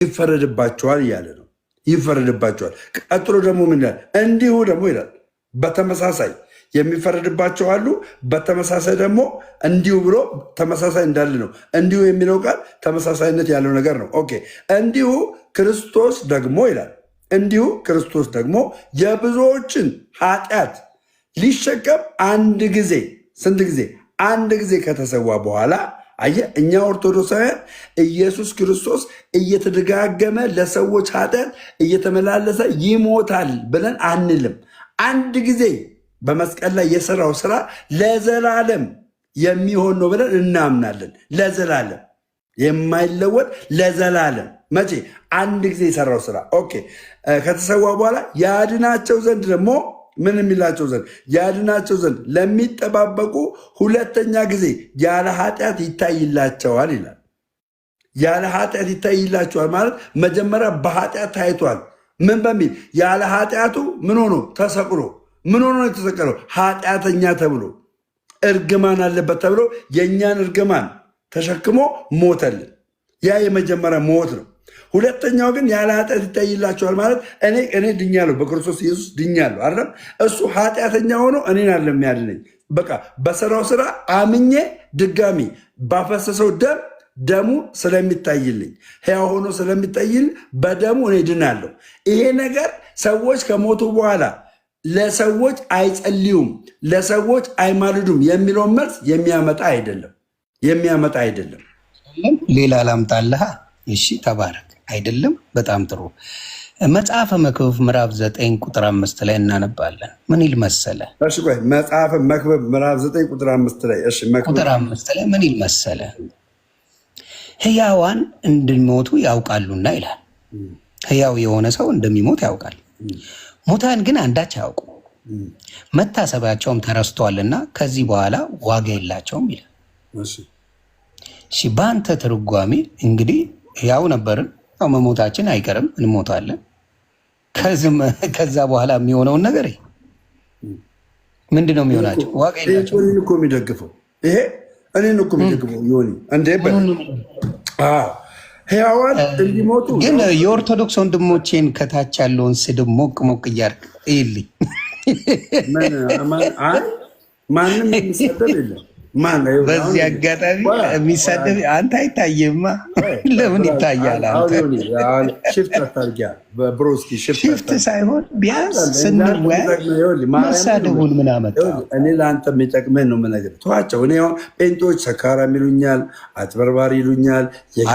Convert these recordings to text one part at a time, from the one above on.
ይፈረድባቸዋል እያለ ነው። ይፈረድባቸዋል። ቀጥሎ ደግሞ ምን ይላል? እንዲሁ ደግሞ ይላል በተመሳሳይ የሚፈረድባቸው አሉ። በተመሳሳይ ደግሞ እንዲሁ ብሎ ተመሳሳይ እንዳለ ነው። እንዲሁ የሚለው ቃል ተመሳሳይነት ያለው ነገር ነው። ኦኬ እንዲሁ ክርስቶስ ደግሞ ይላል እንዲሁ ክርስቶስ ደግሞ የብዙዎችን ኃጢአት ሊሸከም አንድ ጊዜ ስንት ጊዜ? አንድ ጊዜ ከተሰዋ በኋላ አየህ፣ እኛ ኦርቶዶክሳውያን ኢየሱስ ክርስቶስ እየተደጋገመ ለሰዎች ኃጢአት እየተመላለሰ ይሞታል ብለን አንልም። አንድ ጊዜ በመስቀል ላይ የሰራው ስራ ለዘላለም የሚሆን ነው ብለን እናምናለን። ለዘላለም የማይለወጥ ለዘላለም። መቼ? አንድ ጊዜ የሰራው ስራ ኦኬ። ከተሰዋ በኋላ ያድናቸው ዘንድ ደግሞ ምን የሚላቸው ዘንድ? ያድናቸው ዘንድ ለሚጠባበቁ ሁለተኛ ጊዜ ያለ ኃጢአት ይታይላቸዋል ይላል። ያለ ኃጢአት ይታይላቸዋል ማለት መጀመሪያ በኃጢአት ታይቷል። ምን በሚል? ያለ ኃጢአቱ ምን ሆኖ ተሰቅሎ። ምን ሆኖ ነው የተሰቀለው? ኃጢአተኛ ተብሎ እርግማን አለበት ተብሎ የእኛን እርግማን ተሸክሞ ሞተልን። ያ የመጀመሪያ ሞት ነው። ሁለተኛው ግን ያለ ኃጢአት ይታይላቸዋል ማለት እኔ ድኛለሁ፣ በክርስቶስ ኢየሱስ ድኛለሁ አይደለም። እሱ ኃጢአተኛ ሆኖ እኔን አይደለም የሚያድነኝ። በቃ በሰራው ስራ አምኜ ድጋሚ ባፈሰሰው ደሙ ስለሚታይልኝ ሕያው ሆኖ ስለሚታይልኝ በደሙ እኔ ድናለሁ። ይሄ ነገር ሰዎች ከሞቱ በኋላ ለሰዎች አይጸልዩም፣ ለሰዎች አይማልዱም የሚለውን መልስ የሚያመጣ አይደለም። ሌላ ላምጣልሃ። እሺ ተባረክ። አይደለም በጣም ጥሩ። መጽሐፈ መክብብ ምዕራፍ 9 ቁጥር 5 ላይ እናነባለን። ምን ይል መሰለ? እሺ ቆይ መጽሐፈ መክብብ ምዕራፍ 9 ቁጥር 5 ላይ እሺ ቁጥር 5 ላይ ምን ይል መሰለ? ሕያዋን እንደሚሞቱ ያውቃሉና ይላል። ሕያው የሆነ ሰው እንደሚሞት ያውቃል። ሙታን ግን አንዳች አያውቁ፣ መታሰቢያቸውም ተረስቷልና ከዚህ በኋላ ዋጋ የላቸውም ይላል። እሺ በአንተ ትርጓሜ እንግዲህ ሕያው ነበርን፣ መሞታችን አይቀርም፣ እንሞታለን። ከዛ በኋላ የሚሆነውን ነገር ምንድን ነው የሚሆናቸው? ዋጋ የላቸው እኮ የሚደግፈው ይሄ እኔን እኮ የሚደግፈው ዮኒ እንዴ ሕያዋን እንዲሞቱ ግን የኦርቶዶክስ ወንድሞቼን ከታች ያለውን ስድብ ሞቅ ሞቅ እያርቅ ይልኝ። ማንም የሚሰደብ የለም። በዚህ አጋጣሚ የሚሳደብ አንተ አይታየማ። ለምን ይታያል? ሽፍት ሳይሆን ቢያንስ ስንወያይ መሳደቡን ምን አመጣው? እኔ ለአንተ የሚጠቅመን ነው የምነግርህ። ተዋቸው። እኔ ጴንጤዎች ሰካራም ይሉኛል፣ አጭበርባሪ ይሉኛል።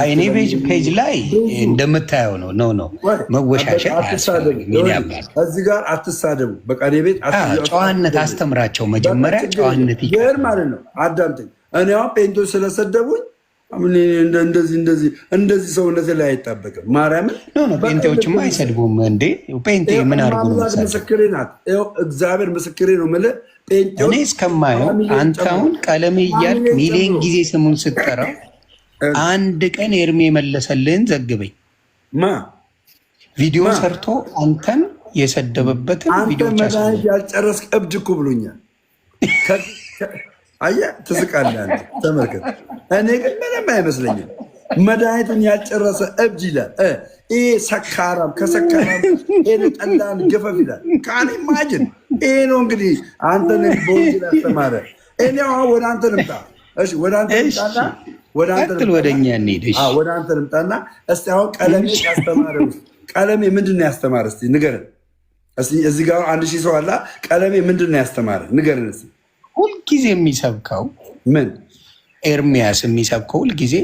እኔ ፔጅ ላይ እንደምታየው ነው መወሻሸት አያስፈልግም። እዚህ ጋር አትሳደቡ። በቃ እኔ ቤት ጨዋነት አስተምራቸው። መጀመሪያ ጨዋነት ይቀር ማለት ነው። አዳምጠኝ። እኔ አሁን ፔንቶች ስለሰደቡኝ እንደዚህ ሰውነት ላይ አይጣበቅም። ማርያምን ፔንቴዎችማ አይሰድቡም እንዴ? ፔንቴ ምን አድርጉ ነው? ምስክሬ ናት። እግዚአብሔር ምስክሬ ነው የምልህ። እኔ እስከማየው አንተ አሁን ቀለሜ እያልክ ሚሊዮን ጊዜ ስሙን ስትጠራው አንድ ቀን ኤርሜ የመለሰልህን ዘግበኝ። ቪዲዮ ሰርቶ አንተን የሰደበበትን ቪዲዮ መድኃኒት ያልጨረስክ እብድ እኮ ብሎኛል። አየህ ትስቃለህ። ተመልከት። እኔ ግን ምንም አይመስለኝም። መድኃኒቱን ያልጨረሰ እብድ ይላል። ይሄ ሰካራም ከሰካራም ጠላን ገፈፍ ይላል። ከአኔ ማጅን ይሄ ነው እንግዲህ አንተን በወንጌል ያስተማረ። እኔ ወደ አንተ ልምጣ። እሺ ወደ አንተ ልምጣና ወደ አንተ ልምጣና እስቲ አሁን ቀለሜ ያስተማረ ቀለሜ ምንድን ነው ያስተማረ? እስቲ ንገረን። እዚህ ጋር 1000 ሰው አላ። ቀለሜ ምንድን ነው ያስተማረ? ንገረን እስቲ። ሁልጊዜ የሚሰብከው ምን? ኤርሚያስ የሚሰብከው ሁልጊዜ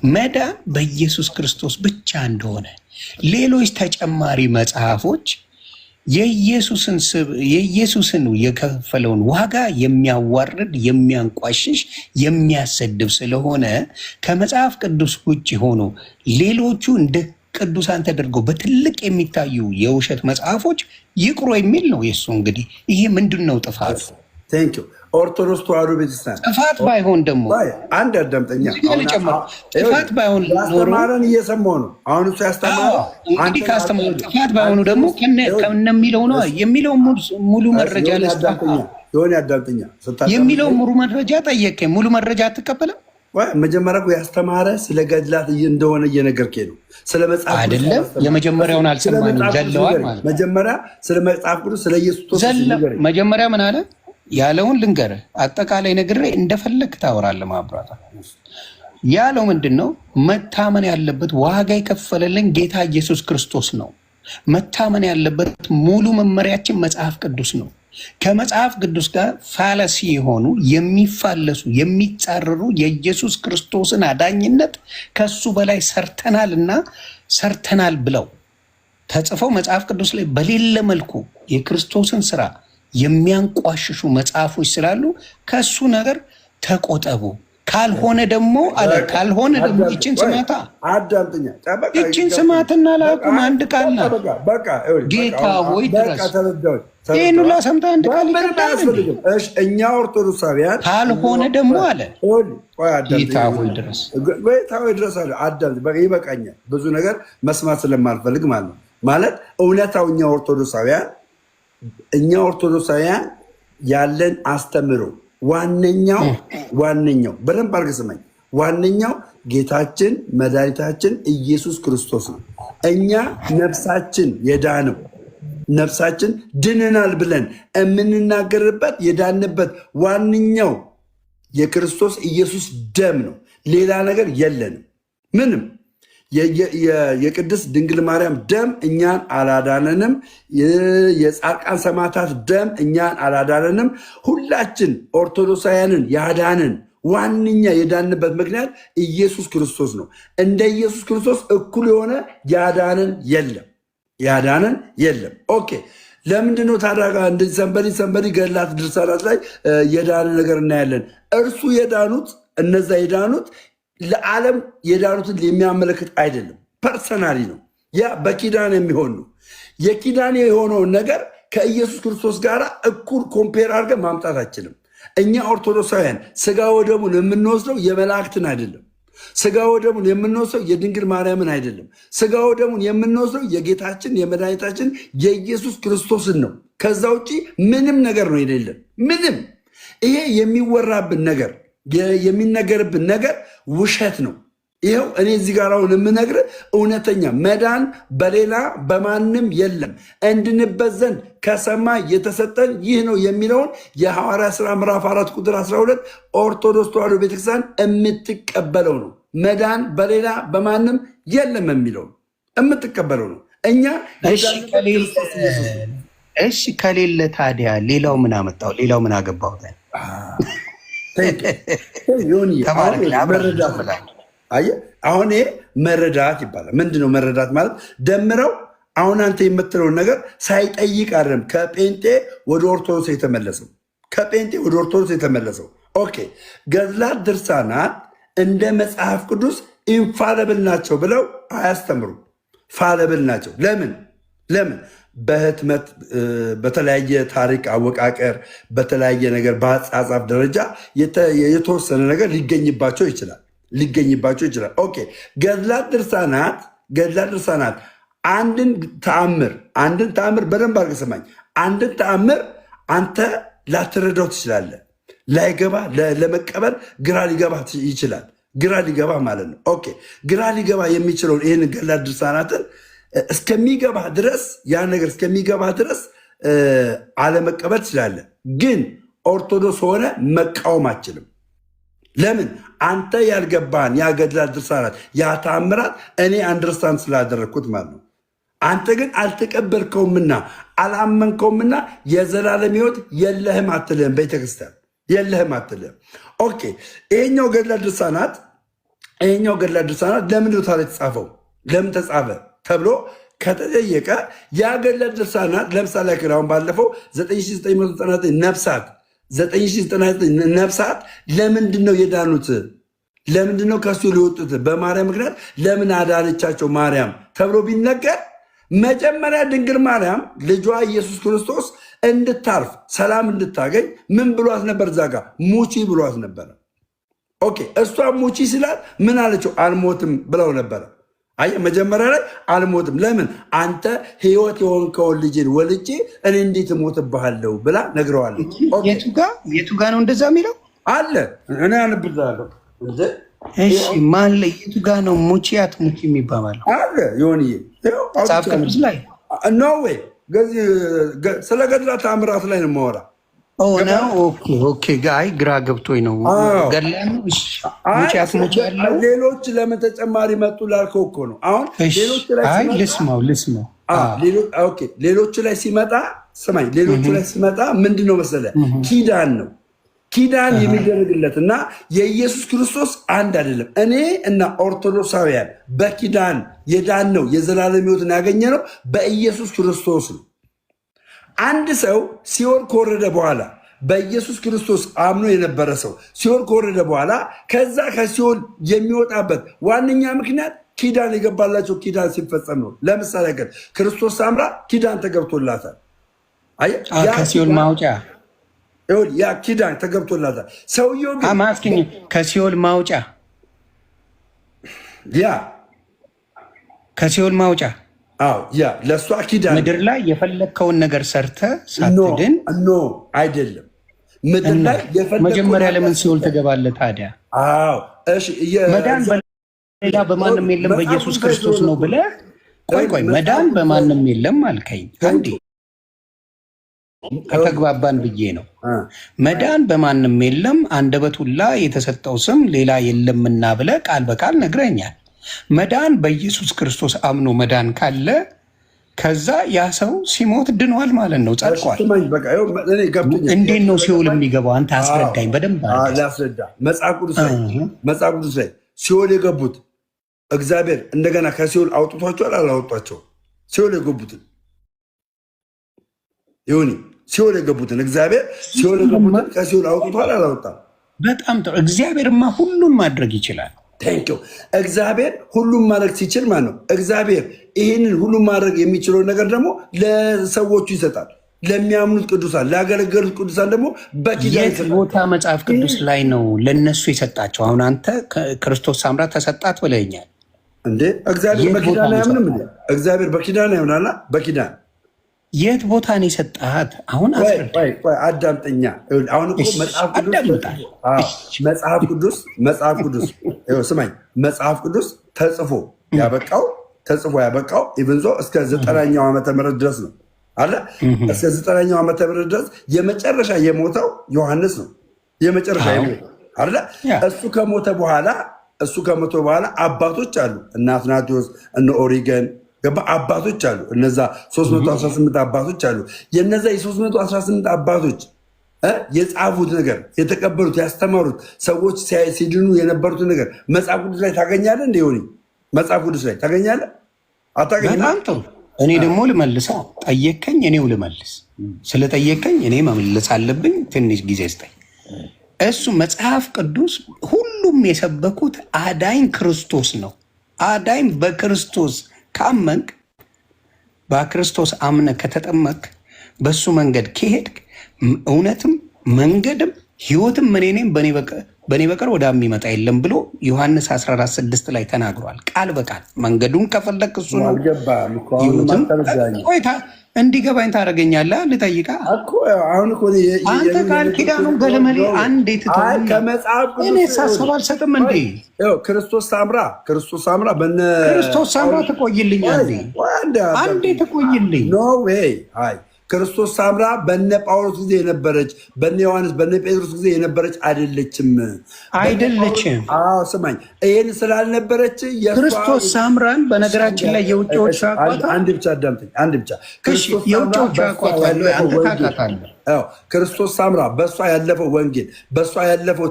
መዳን በኢየሱስ ክርስቶስ ብቻ እንደሆነ፣ ሌሎች ተጨማሪ መጽሐፎች የኢየሱስን የከፈለውን ዋጋ የሚያዋርድ፣ የሚያንቋሽሽ፣ የሚያሰድብ ስለሆነ ከመጽሐፍ ቅዱስ ውጭ ሆኖ ሌሎቹ እንደ ቅዱሳን ተደርገው በትልቅ የሚታዩ የውሸት መጽሐፎች ይቅሩ የሚል ነው የእሱ። እንግዲህ ይሄ ምንድን ነው ጥፋቱ? ኦርቶዶክስ ተዋሕዶ ቤተክርስቲያን ጥፋት ባይሆን ደግሞ አንድ አዳምጠኛ። ጥፋት ባይሆን ያስተማረን እየሰማሁ ነው። አሁን እሱ ያስተማረው እንግዲህ ካስተማረ ጥፋት ባይሆኑ ደግሞ ከነሚለው ነው የሚለው ሙሉ መረጃ የሆነ አዳምጠኛ የሚለው ሙሉ መረጃ ጠየቀኝ። ሙሉ መረጃ አትቀበልም መጀመሪያ ያስተማረ ስለ ገድላት እንደሆነ እየነገርከኝ ነው። ስለ መጽሐፍ አይደለም የመጀመሪያውን አልሰማንም። ዘለዋል ማለት መጀመሪያ ስለ መጽሐፍ ቅዱስ ስለ ኢየሱስ መጀመሪያ ምን አለ ያለውን ልንገርህ። አጠቃላይ ነግሬ እንደፈለግ ታወራለህ። ማብራታ ያለው ምንድን ነው? መታመን ያለበት ዋጋ የከፈለልን ጌታ ኢየሱስ ክርስቶስ ነው። መታመን ያለበት ሙሉ መመሪያችን መጽሐፍ ቅዱስ ነው። ከመጽሐፍ ቅዱስ ጋር ፋለሲ የሆኑ የሚፋለሱ የሚጻረሩ የኢየሱስ ክርስቶስን አዳኝነት ከሱ በላይ ሰርተናል ብለው ተጽፈው መጽሐፍ ቅዱስ ላይ በሌለ መልኩ የክርስቶስን ስራ የሚያንቋሽሹ መጽሐፎች ስላሉ ከሱ ነገር ተቆጠቡ። ካልሆነ ደግሞ ይችን ስማታ አዳምጥኛ ይችን ስማትና ላቁም። አንድ ቃል ናት። ጌታ ሆይ ድረስ ይህን ሁላ ሰምታ አንድ ቃል እኛ ኦርቶዶክሳውያን ካልሆነ ደግሞ አለ ጌታ ሆይ ድረስ አለ። አዳምጥ፣ ይበቃኛል። ብዙ ነገር መስማት ስለማልፈልግ ማለት ነው። ማለት እውነታው እኛ ኦርቶዶክሳውያን ያለን አስተምሮ ዋነኛው በደንብ አድርገህ ስማኝ። ዋነኛው ጌታችን መድኃኒታችን ኢየሱስ ክርስቶስ ነው። እኛ ነፍሳችን ድነናል ብለን የምንናገርበት የዳንበት ዋነኛው የክርስቶስ ኢየሱስ ደም ነው። ሌላ ነገር የለንም ምንም። የቅድስት ድንግል ማርያም ደም እኛን አላዳነንም። የጻድቃን ሰማዕታት ደም እኛን አላዳነንም። ሁላችን ኦርቶዶክሳውያንን ያዳንን ዋነኛ የዳንበት ምክንያት ኢየሱስ ክርስቶስ ነው። እንደ ኢየሱስ ክርስቶስ እኩል የሆነ ያዳንን የለም። ኦኬ፣ ለምንድነው ታዲያ እንደዚህ ሰንበዲ ገድላት ድርሳናት ላይ የዳነ ነገር እናያለን? እርሱ እነዛ የዳኑት ለዓለም የዳኑትን የሚያመለክት አይደለም፣ ፐርሰናሊ ነው። ያ በኪዳን የሚሆን ነው። የኪዳን የሆነውን ነገር ከኢየሱስ ክርስቶስ ጋር እኩል ኮምፔር አድርገን ማምጣት አይችልም። እኛ ኦርቶዶክሳውያን ስጋ ወደሙን የምንወስደው የመላእክትን አይደለም። ስጋ ወደሙን የምንወስደው የድንግል ማርያምን አይደለም። ስጋ ወደሙን የምንወስደው የጌታችን የመድኃኒታችን የኢየሱስ ክርስቶስን ነው። ከዛ ውጭ ምንም ነገር ነው የሌለን። ምንም ይሄ የሚወራብን ነገር የሚነገርብን ነገር ውሸት ነው። ይኸው እኔ እዚህ ጋር አሁን የምነግርህ እውነተኛ መዳን በሌላ በማንም የለም፣ እንድንበት ዘንድ ከሰማይ የተሰጠን ይህ ነው የሚለውን የሐዋርያ ሥራ ምዕራፍ 4 ቁጥር 12 ኦርቶዶክስ ተዋሕዶ ቤተክርስቲያን የምትቀበለው ነው። መዳን በሌላ በማንም የለም የሚለው የምትቀበለው ነው። እኛ እሺ ከሌለ ታዲያ ሌላው ምን አመጣው? ሌላው ምን አገባው? አሁን ይሄ መረዳት ይባላል። ምንድነው መረዳት ማለት? ደምረው አሁን አንተ የምትለውን ነገር ሳይጠይቅ አይደለም ከጴንጤ ወደ ኦርቶዶክስ የተመለሰው። ኦኬ፣ ገድላት ድርሳናት እንደ መጽሐፍ ቅዱስ ኢንፋለብል ናቸው ብለው አያስተምሩም። ፋለብል ናቸው። ለምን? በህትመት በተለያየ ታሪክ አወቃቀር በተለያየ ነገር በአጻጻፍ ደረጃ የተወሰነ ነገር ሊገኝባቸው ይችላል። ኦኬ፣ ገድላት ድርሳናት አንድን ተአምር በደንብ አድርገህ ስማኝ። አንድን ተአምር አንተ ላትረዳው ትችላለህ። ላይገባ ለመቀበል ግራ ሊገባ ይችላል። ግራ ሊገባ ማለት ነው። ኦኬ፣ ግራ ሊገባ የሚችለውን ይህን ገድላት ድርሳናትን እስከሚገባ ድረስ ያ ነገር እስከሚገባ ድረስ አለመቀበል ትችላለህ። ግን ኦርቶዶክስ ሆነ መቃወም አችልም። ለምን? አንተ ያልገባህን ያ ገድላት ድርሳናት ያ ተአምራት እኔ አንደርስታንድ ስላደረግኩት ማለት ነው። አንተ ግን አልተቀበልከውምና አላመንከውምና የዘላለም ሕይወት የለህም አትልህም። ቤተክርስቲያን የለህም አትልህም። ኦኬ፣ ይሄኛው ገድላት ድርሳናት ለምንድን ነው ታዲያ የተጻፈው? ለምን ተጻፈ ተብሎ ከተጠየቀ ያ ገድላት ድርሳናት ለምሳሌ አሁን ባለፈው 999 ነፍሳት ለምንድን ነው የዳኑት? ለምንድን ነው ከሱ ሊወጡት? በማርያም ምክንያት ለምን አዳነቻቸው ማርያም ተብሎ ቢነገር መጀመሪያ ድንግል ማርያም ልጇ ኢየሱስ ክርስቶስ እንድታርፍ ሰላም እንድታገኝ ምን ብሏት ነበር? እዛ ጋ ሙቺ ብሏት ነበረ። ኦኬ፣ እሷ ሙቺ ስላት ምን አለችው? አልሞትም ብለው ነበረ። አየህ፣ መጀመሪያ ላይ አልሞትም። ለምን? አንተ ሕይወት የሆንከውን ልጅን ወልጄ እኔ እንዴት እሞትብሃለሁ ብላ ነግረዋለች። የቱ ጋ ነው እንደዛ የሚለው? አለ እኔ አንብላለሁ። እሺ ማን ለየቱ ጋር ነው ሙቺያት ሙቺ የሚባባለው? አለ ይሆንዬ መጽሐፍ ቅዱስ ላይ ኖ ወይ ስለ ገድላ ተአምራት ላይ ነው የማወራ። ኦኬ ጋይ ግራ ገብቶኝ ነው። ገድላ ሙቺያት ሙቺ ያለው ሌሎች ለምን ተጨማሪ መጡ ላልከው እኮ ነው። አሁን ልስማው ሌሎቹ ላይ ሲመጣ ስማኝ፣ ሌሎቹ ላይ ሲመጣ ምንድን ነው መሰለህ? ኪዳን ነው ኪዳን የሚደረግለት እና የኢየሱስ ክርስቶስ አንድ አይደለም። እኔ እና ኦርቶዶክሳውያን በኪዳን የዳን ነው የዘላለም ሕይወትን ያገኘ ነው በኢየሱስ ክርስቶስ ነው። አንድ ሰው ሲኦል ከወረደ በኋላ በኢየሱስ ክርስቶስ አምኖ የነበረ ሰው ሲኦል ከወረደ በኋላ ከዛ ከሲኦል የሚወጣበት ዋነኛ ምክንያት ኪዳን የገባላቸው ኪዳን ሲፈጸም ነው። ለምሳሌ ግን ክርስቶስ ሳምራ ኪዳን ተገብቶላታል። ከሲኦል ማውጫ ያ ኪዳን ተገብቶላታል። ሰውየው ግን ከሲኦል ማውጫ ከሲኦል ማውጫ ለእሷ ኪዳን ምድር ላይ የፈለግከውን ነገር ሰርተ ሳትድን አይደለም። ምድር ላይ መጀመሪያ ለምን ሲኦል ትገባለህ ታዲያ? መዳን በሌላ በማንም የለም በኢየሱስ ክርስቶስ ነው ብለህ ቆይ መዳን በማንም የለም አልከኝ። አንዴ ከተግባባን ብዬ ነው። መዳን በማንም የለም አንደበት ሁላ የተሰጠው ስም ሌላ የለምና ብለህ ቃል በቃል ነግረኛል። መዳን በኢየሱስ ክርስቶስ አምኖ መዳን ካለ ከዛ ያ ሰው ሲሞት ድኗል ማለት ነው፣ ጸድቋል። እንዴት ነው ሲኦል የሚገባው? አንተ አስረዳኝ በደንብ ላስረዳ። መጽሐፍ ቅዱስ ላይ ሲኦል የገቡት እግዚአብሔር እንደገና ከሲኦል አውጥቷቸዋል አላወጧቸው? ሲኦል የገቡትን ይሁን ሲኦል የገቡትን እግዚአብሔር ሲኦል የገቡትን ከሲኦል አውጥቷል አላወጣም? በጣም ጥሩ። እግዚአብሔርማ ሁሉን ማድረግ ይችላል። ቴንኪው። እግዚአብሔር ሁሉም ማድረግ ሲችል ማለት ነው። እግዚአብሔር ይህንን ሁሉም ማድረግ የሚችለውን ነገር ደግሞ ለሰዎቹ ይሰጣል። ለሚያምኑት ቅዱሳን፣ ላገለገሉት ቅዱሳን ደግሞ የት ቦታ መጽሐፍ ቅዱስ ላይ ነው ለነሱ የሰጣቸው? አሁን አንተ ክርስቶስ ሳምራ ተሰጣት ብለኛል እንዴ? እግዚአብሔር በኪዳን አያምንም እንዴ? እግዚአብሔር በኪዳን ያምናላ። በኪዳን የት ቦታ ነው የሰጣት? አሁን አዳምጠኛ። አሁን እኮ መጽሐፍ ቅዱስ ስማኝ፣ መጽሐፍ ቅዱስ ተጽፎ ያበቃው ኢብንዞ እስከ 90ኛው ዓመተ ምህረት ድረስ ነው አለ። እስከ 90ኛው ዓመተ ምህረት ድረስ የመጨረሻ የሞተው ዮሐንስ ነው። የመጨረሻ የሞተው አለ። እሱ ከሞተ በኋላ አባቶች አሉ፣ እነ አትናቴዎስ፣ እነ ኦሪገን አባቶች አሉ። እነዛ 318 አባቶች አሉ። የነዛ የ318 አባቶች የጻፉት ነገር የተቀበሉት ያስተማሩት ሰዎች ሲድኑ የነበሩትን ነገር መጽሐፍ ቅዱስ ላይ ታገኛለህ። እንደ ሆኒ መጽሐፍ ቅዱስ ላይ ታገኛለህ? አታገኝም? በጣም ጥሩ። እኔ ደግሞ ልመልሳ። ጠየከኝ፣ እኔው ልመልስ። ስለጠየከኝ እኔ መመለስ አለብኝ። ትንሽ ጊዜ ስጠኝ። እሱ መጽሐፍ ቅዱስ ሁሉም የሰበኩት አዳኝ ክርስቶስ ነው። አዳኝ በክርስቶስ ካመንክ፣ በክርስቶስ አምነ ከተጠመቅ፣ በሱ መንገድ ከሄድክ እውነትም መንገድም ህይወትም እኔ ነኝ በእኔ በቀር ወደ የሚመጣ የለም ብሎ ዮሐንስ 14:6 ላይ ተናግሯል። ቃል በቃል መንገዱን ከፈለግ እሱ ነው። ቆይታ እንዲገባኝ ታደርገኛለህ። ልጠይቃ አንተ ቃል ኪዳኑን ገለመሌ አንዴ እኔ ሳሰብ አልሰጥም እንዴ? ክርስቶስ ሳምራ ክርስቶስ ሳምራ ትቆይልኝ አንዴ ትቆይልኝ። ኖ ዌይ ክርስቶስ ሳምራ በነ ጳውሎስ ጊዜ የነበረች በነ ዮሐንስ በነ ጴጥሮስ ጊዜ የነበረች አይደለችም። ስማኝ፣ ይህን ስላልነበረች ክርስቶስ ሳምራን በነገራችን ላይ የውጭዎች አንድ ብቻ አዳምጠኝ፣ አንድ ብቻ የውጭዎች ክርስቶስ ሳምራ በእሷ ያለፈው ወንጌል፣ በእሷ ያለፈው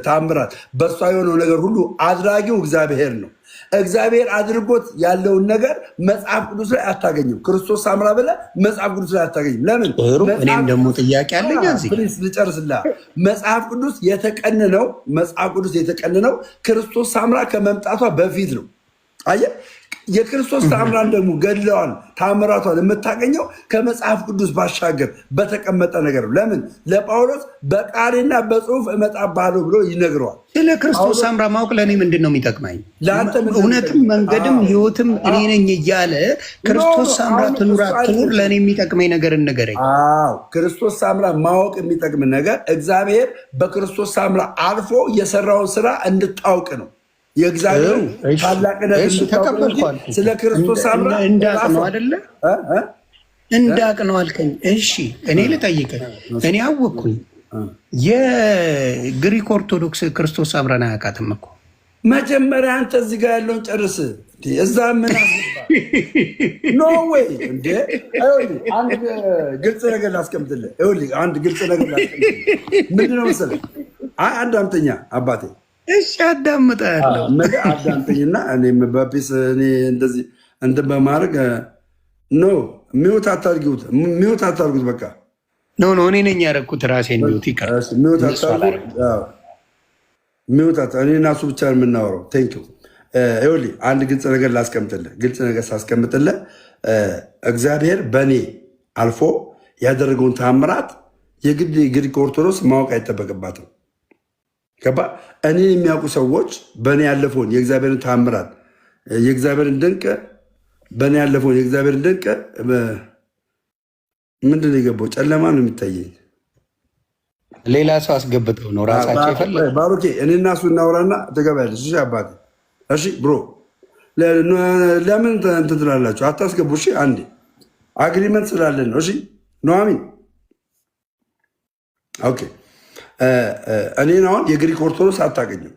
ታምራት፣ በእሷ የሆነው ነገር ሁሉ አድራጊው እግዚአብሔር ነው። እግዚአብሔር አድርጎት ያለውን ነገር መጽሐፍ ቅዱስ ላይ አታገኝም። ክርስቶስ ሳምራ ብለህ መጽሐፍ ቅዱስ ላይ አታገኝም። ለምን? እኔም ደግሞ ጥያቄ አለኝ። ልጨርስልህ። መጽሐፍ ቅዱስ የተቀነነው ክርስቶስ ሳምራ ከመምጣቷ በፊት ነው። አየህ፣ የክርስቶስ ታምራን ደግሞ ገድለዋል ታምራቷን የምታገኘው ከመጽሐፍ ቅዱስ ባሻገር በተቀመጠ ነገር ነው። ለምን ለጳውሎስ በቃሌና በጽሁፍ እመጣብሃለሁ ብሎ ይነግረዋል። ስለ ክርስቶስ ታምራ ማወቅ ለእኔ ምንድን ነው የሚጠቅመኝ? እውነትም መንገድም ህይወትም እኔ ነኝ እያለ ክርስቶስ ታምራ ትኑር አትኑር ለእኔ የሚጠቅመኝ ነገር እንገረኝ። ክርስቶስ ታምራ ማወቅ የሚጠቅም ነገር እግዚአብሔር በክርስቶስ ታምራ አልፎ የሰራውን ስራ እንድታውቅ ነው። የእግዚአብሔር ታላቅነት ተቀበልኳል። ስለ ክርስቶስ ታምራ እንዳቅ ነው አይደለ? እንዳቅ ነው አልከኝ። እሺ እኔ ልጠይቅህ። እኔ አወቅኩኝ የግሪክ ኦርቶዶክስ ክርስቶስ ታምራን አያውቃትም እኮ። መጀመሪያ አንተ እዚህ ጋር ያለውን ጨርስ። እዛ ምን ኖ ወይ እንዴ! አንድ ግልጽ ነገር ላስቀምጥልህ። አንድ ግልጽ ነገር ላስቀምጥልህ። ምንድን ነው መሰለህ? አንድ አምጠኛ አባቴ እሺ አዳምጣለሁ። አዳምጠኝና እኔም በፒስ እኔ እንደዚህ እንትን በማድረግ ኖ ሚውት አታርጉት፣ ሚውት አታርጉት። በቃ ኖ እኔ ነኝ ያደረኩት ራሴን ሚውት ይቀር። ሚውት አታርጉት። ሚውት እኔ እና እሱ ብቻ የምናወራው። ቴንኪው። ይኸውልህ አንድ ግልጽ ነገር ላስቀምጥልህ። ግልጽ ነገር ሳስቀምጥልህ እግዚአብሔር በእኔ አልፎ ያደረገውን ታምራት የግድ ግሪክ ኦርቶዶክስ ማወቅ አይጠበቅባትም። ገባ? እኔ የሚያውቁ ሰዎች በእኔ ያለፈውን የእግዚአብሔርን ታምራት የእግዚአብሔርን ድንቅ በእኔ ያለፈውን የእግዚአብሔርን ድንቅ ምንድን ነው የገባው? ጨለማ ነው የሚታየኝ። ሌላ ሰው አስገብተው ነው ራሳቸው የፈለጉ። ባሮኬ እኔ እና እሱ እናውራና ትገባያለሽ። እሺ አባቴ። እሺ ብሮ ለምን እንትን ትላላችሁ? አታስገቡ። እሺ አንዴ አግሪመንት ስላለን ነው። እሺ ኑሐሚን ኦኬ። እኔን አሁን የግሪክ ኦርቶዶክስ አታገኝም።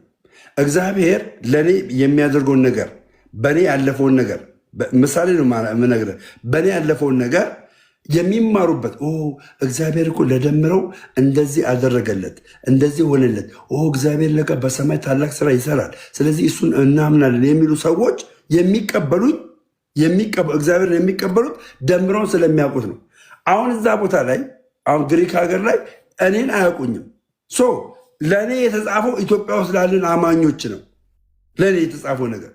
እግዚአብሔር ለእኔ የሚያደርገውን ነገር በእኔ ያለፈውን ነገር ምሳሌ ነው የምነግርህ። በእኔ ያለፈውን ነገር የሚማሩበት እግዚአብሔር እኮ ለደምረው እንደዚህ አደረገለት፣ እንደዚህ ሆነለት፣ እግዚአብሔር ለቀ በሰማይ ታላቅ ስራ ይሰራል፣ ስለዚህ እሱን እናምናለን የሚሉ ሰዎች የሚቀበሉኝ እግዚአብሔርን የሚቀበሉት ደምረውን ስለሚያውቁት ነው። አሁን እዛ ቦታ ላይ አሁን ግሪክ ሀገር ላይ እኔን አያውቁኝም። ለእኔ የተጻፈው ኢትዮጵያ ውስጥ ላለን አማኞች ነው። ለእኔ የተጻፈው ነገር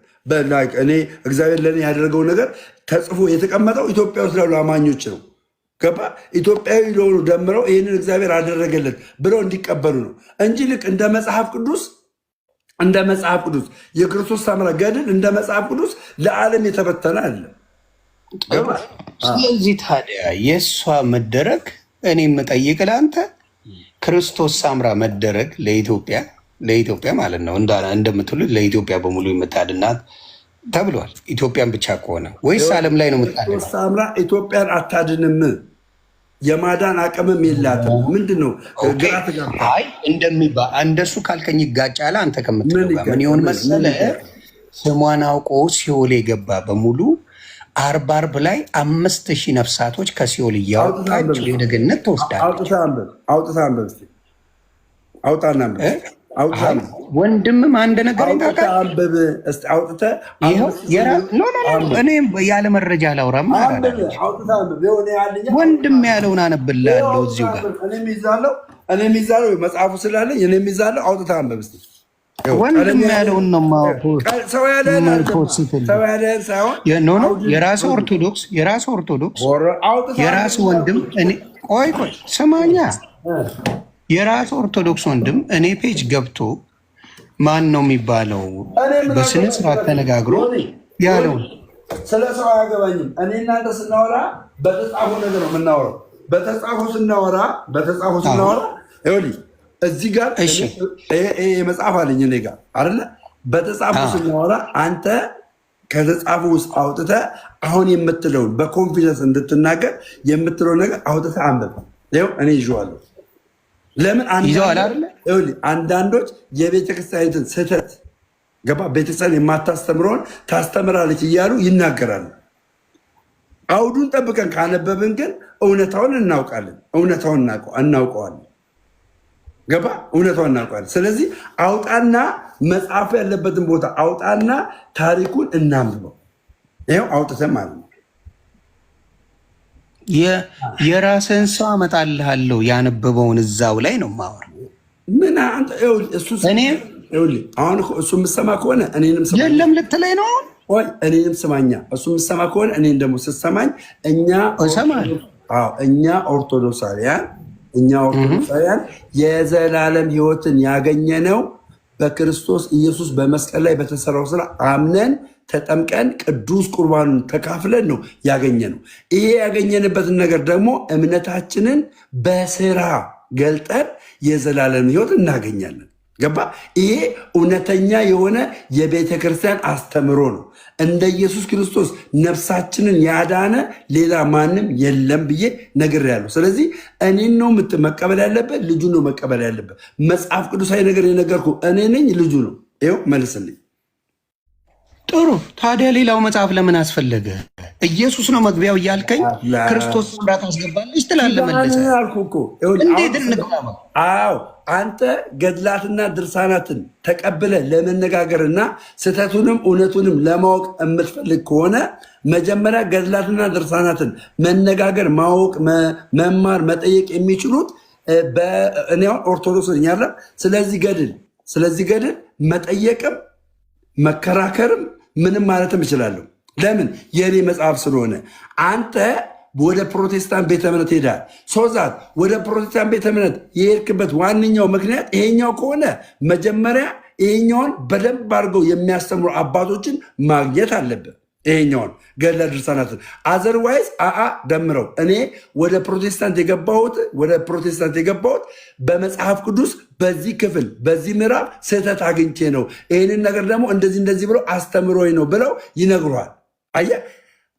እኔ እግዚአብሔር ለእኔ ያደረገው ነገር ተጽፎ የተቀመጠው ኢትዮጵያ ውስጥ ላሉ አማኞች ነው። ገባ? ኢትዮጵያዊ ለሆኑ ደምረው ይህንን እግዚአብሔር አደረገለት ብለው እንዲቀበሉ ነው እንጂ ልክ እንደ መጽሐፍ ቅዱስ የክርስቶስ ታምራ ገድል እንደ መጽሐፍ ቅዱስ ለዓለም የተበተነ አለ። ስለዚህ ታዲያ የእሷ መደረግ እኔ የምጠይቅ ለአንተ ክርስቶስ ታምራ መደረግ ለኢትዮጵያ ማለት ነው እንደምትሉት ለኢትዮጵያ በሙሉ የምታድናት ተብሏል። ኢትዮጵያን ብቻ ከሆነ ወይስ ዓለም ላይ ነው የምታድናት? ክርስቶስ ታምራ ኢትዮጵያን አታድንም፣ የማዳን አቅምም የላትም። ምንድን ነው ግራ ተጋብታ እንደሱ ካልከኝ ይጋጫል። አንተ ከምትለው ጋር ምን ይሆን መሰለህ? ስሟን አውቆ ሲኦል የገባ በሙሉ አርብ ላይ 5000 ነፍሳቶች ከሲኦል እያወጣች ወደ ገነት ትወስዳለች። ወንድምም አንድ ነገር እኔም ያለ መረጃ አላውራም። ወንድም ያለውን አነብልሃለሁ እዚሁ ጋር እኔ የሚዛለው መጽሐፉ ስላለኝ እኔ የሚዛለው አውጥታ አንብብ እስኪ። ወንድም ያለውን ነው ሰው ያለን ሳይሆን የራስ ኦርቶዶክስ የራስ ወንድም ቆይ ስማኛ የራስ ኦርቶዶክስ ወንድም እኔ ፔጅ ገብቶ ማን ነው የሚባለው በስነ ስርዓት ተነጋግሮ ያለው ስለ ሰው አያገባኝም። እኔ እናንተ ስናወራ በተጻፈ ነገር ነው የምናወራው። በተጻፈ ስናወራ ይኸውልህ እዚህ ጋር መጽሐፍ አለኝ እኔ ጋር አይደለ? በተጻፈ ስናወራ አንተ ከተጻፉ ውስጥ አውጥተህ አሁን የምትለውን በኮንፊደንስ እንድትናገር የምትለው ነገር አውጥተህ አንብብ። ይኸው እኔ ይዤዋለሁ። ለምን አንዳንዶች የቤተክርስቲያኒትን ስህተት ገባ ቤተክርስቲያን የማታስተምረውን ታስተምራለች እያሉ ይናገራሉ። አውዱን ጠብቀን ካነበብን ግን እውነታውን እናውቃለን። እናውቀዋለን። ገባ እውነታውን እናውቃለን። ስለዚህ አውጣና መጽሐፉ ያለበትን ቦታ አውጣና ታሪኩን እናንብበው። ይኸው አውጥተን ማለት ነው። የራስህን ሰው አመጣልሃለሁ ያነበበውን እዛው ላይ ነው የማወራው። ምን አንተ አሁን እሱ የምሰማ ከሆነ እኔንም የለም ልትለኝ ነው። ወይ እኔንም ስማኛ። እሱ የምሰማ ከሆነ እኔን ደግሞ ስትሰማኝ እኛ ኦርቶዶክሳውያን የዘላለም ሕይወትን ያገኘነው በክርስቶስ ኢየሱስ በመስቀል ላይ በተሰራው ስራ አምነን ተጠምቀን ቅዱስ ቁርባኑን ተካፍለን ነው ያገኘነው። ይሄ ያገኘንበትን ነገር ደግሞ እምነታችንን በስራ ገልጠን የዘላለም ሕይወት እናገኛለን። ገባ? ይሄ እውነተኛ የሆነ የቤተ ክርስቲያን አስተምሮ ነው። እንደ ኢየሱስ ክርስቶስ ነፍሳችንን ያዳነ ሌላ ማንም የለም ብዬ ነግሬያለሁ። ስለዚህ እኔን ነው መቀበል ያለበት፣ ልጁ ነው መቀበል ያለበት። መጽሐፍ ቅዱሳዊ ነገር የነገርኩ እኔ ነኝ፣ ልጁ ነው። ይኸው መልስልኝ። ጥሩ። ታዲያ ሌላው መጽሐፍ ለምን አስፈለገ? ኢየሱስ ነው መግቢያው እያልከኝ ክርስቶስ ምራት አስገባለች ትላለህ። መለሰ እንዴት እንግባባ? አዎ አንተ ገድላትና ድርሳናትን ተቀብለ ለመነጋገርና ስህተቱንም እውነቱንም ለማወቅ የምትፈልግ ከሆነ መጀመሪያ ገድላትና ድርሳናትን መነጋገር፣ ማወቅ፣ መማር፣ መጠየቅ የሚችሉት እኔውን ኦርቶዶክስ ያለ ስለዚህ ገድል መጠየቅም መከራከርም ምንም ማለትም እችላለሁ። ለምን? የእኔ መጽሐፍ ስለሆነ። አንተ ወደ ፕሮቴስታንት ቤተ እምነት ሄዳል። ሶዛት ወደ ፕሮቴስታንት ቤተ እምነት የሄድክበት ዋነኛው ምክንያት ይሄኛው ከሆነ መጀመሪያ ይሄኛውን በደንብ አድርገው የሚያስተምሩ አባቶችን ማግኘት አለብን። ይሄኛውን ገድለ ድርሳናትን አዘርዋይዝ ደምረው እኔ ወደ ፕሮቴስታንት የገባሁት በመጽሐፍ ቅዱስ በዚህ ክፍል በዚህ ምዕራፍ ስህተት አግኝቼ ነው፣ ይህንን ነገር ደግሞ እንደዚህ ብለው አስተምሮኝ ነው ብለው ይነግሯል። አየህ፣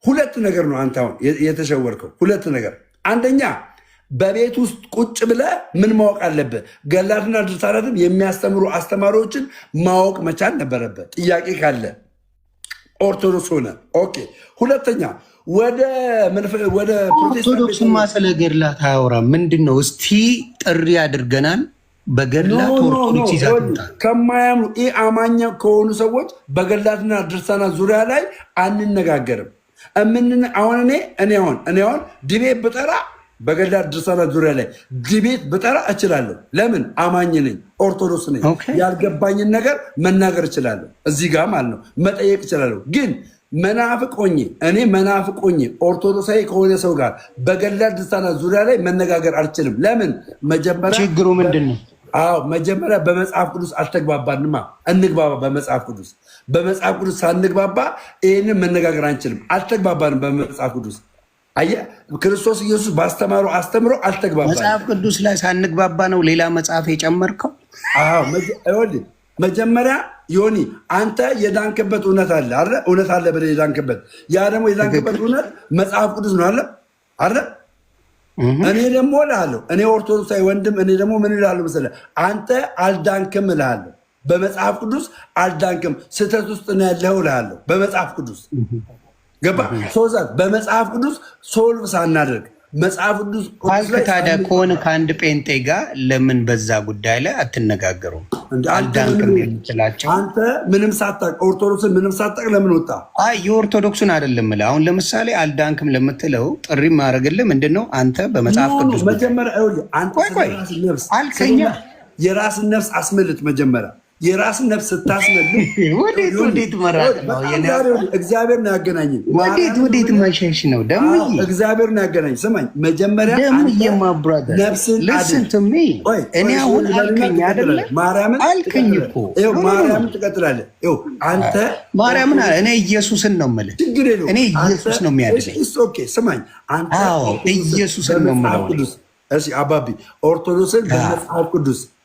ሁለት ነገር ነው አንተ አሁን የተሸወርከው። ሁለት ነገር፣ አንደኛ በቤት ውስጥ ቁጭ ብለህ ምን ማወቅ አለብህ? ገድላትና ድርሳናትን የሚያስተምሩ አስተማሪዎችን ማወቅ መቻል ነበረበት። ጥያቄ ካለ ኦርቶዶክስ ሆነ። ኦኬ። ሁለተኛ ወደ ኦርቶዶክስማ ስለ ገድላት አያወራም። ምንድን ነው እስቲ ጥሪ አድርገናል። በገድላት ኦርቶዶክስ ይዛታል ከማያምኑ አማኛ ከሆኑ ሰዎች በገድላትና ድርሳናት ዙሪያ ላይ አንነጋገርም። አሁን እኔ ድቤት ብጠራ በገድላት ድርሳናት ዙሪያ ላይ ድቤት ብጠራ እችላለሁ። ለምን? አማኝ ነኝ፣ ኦርቶዶክስ ነኝ። ያልገባኝን ነገር መናገር እችላለሁ። እዚህ ጋር ማለት ነው መጠየቅ እችላለሁ። ግን መናፍቅ ሆኜ ኦርቶዶክሳዊ ከሆነ ሰው ጋር በገድላት ድርሳናት ዙሪያ ላይ መነጋገር አልችልም። ለምን? መጀመሪያ ችግሩ ምንድን ነው? መጀመሪያ በመጽሐፍ ቅዱስ አልተግባባንማ። እንግባባ። በመጽሐፍ ቅዱስ ሳንግባባ ይህንን መነጋገር አንችልም። አልተግባባንም በመጽሐፍ ቅዱስ። አየህ፣ ክርስቶስ ኢየሱስ ባስተማሩ አስተምሮ አልተግባባንም። መጽሐፍ ቅዱስ ላይ ሳንግባባ ነው ሌላ መጽሐፍ የጨመርከው? መጀመሪያ ዮኒ አንተ የዳንክበት እውነት አለ ብለህ የዳንክበት፣ ያ ደግሞ የዳንክበት እውነት መጽሐፍ ቅዱስ ነው አለ። እኔ ደግሞ እልሃለሁ፣ እኔ ኦርቶዶክሳዊ ወንድም፣ እኔ ደግሞ ምን እልሃለሁ መሰለህ? አንተ አልዳንክም እልሃለሁ። በመጽሐፍ ቅዱስ አልዳንክም፣ ስህተት ውስጥ ነው ያለኸው እልሃለሁ። በመጽሐፍ ቅዱስ ገባ? ሶዛት በመጽሐፍ ቅዱስ ሶልቭ ሳናደርግ መጽሐፍ ቅዱስ ታዲያ ከሆነ ከአንድ ጴንጤ ጋር ለምን በዛ ጉዳይ ላይ አትነጋገሩም? አልዳንክም የምትላቸው አንተ ምንም ሳታቅ ኦርቶዶክስን ምንም ሳታቅ ለምን ወጣ? የኦርቶዶክስን አይደለም እልህ። አሁን ለምሳሌ አልዳንክም ለምትለው ጥሪ ማድረግልህ ምንድን ነው? አንተ በመጽሐፍ ቅዱስ መጀመሪያ አልከኛ የራስን ነፍስ አስመልጥ። መጀመሪያ የራስን ነፍስ ስታስመልጥ ወዴት መራቅ ነው? እግዚአብሔር ነው ያገናኘን። ወዴት መሸሽ ነው? ደምዬ እግዚአብሔር ነው ያገናኘን። ስማኝ፣ መጀመሪያ ደምዬማ ብራዘር ልስን ቱ ሚ። እኔ አሁን አልከኝ አይደለ? ማርያምን አልከኝ እኮ ማርያምን ትቀጥላለህ። አንተ ማርያምን እኔ ኢየሱስን ነው የምልህ። እኔ ኢየሱስ ነው የሚያድነኝ። ስማኝ፣ አንተ ኢየሱስን ነው የምልህ። እሺ አባቢ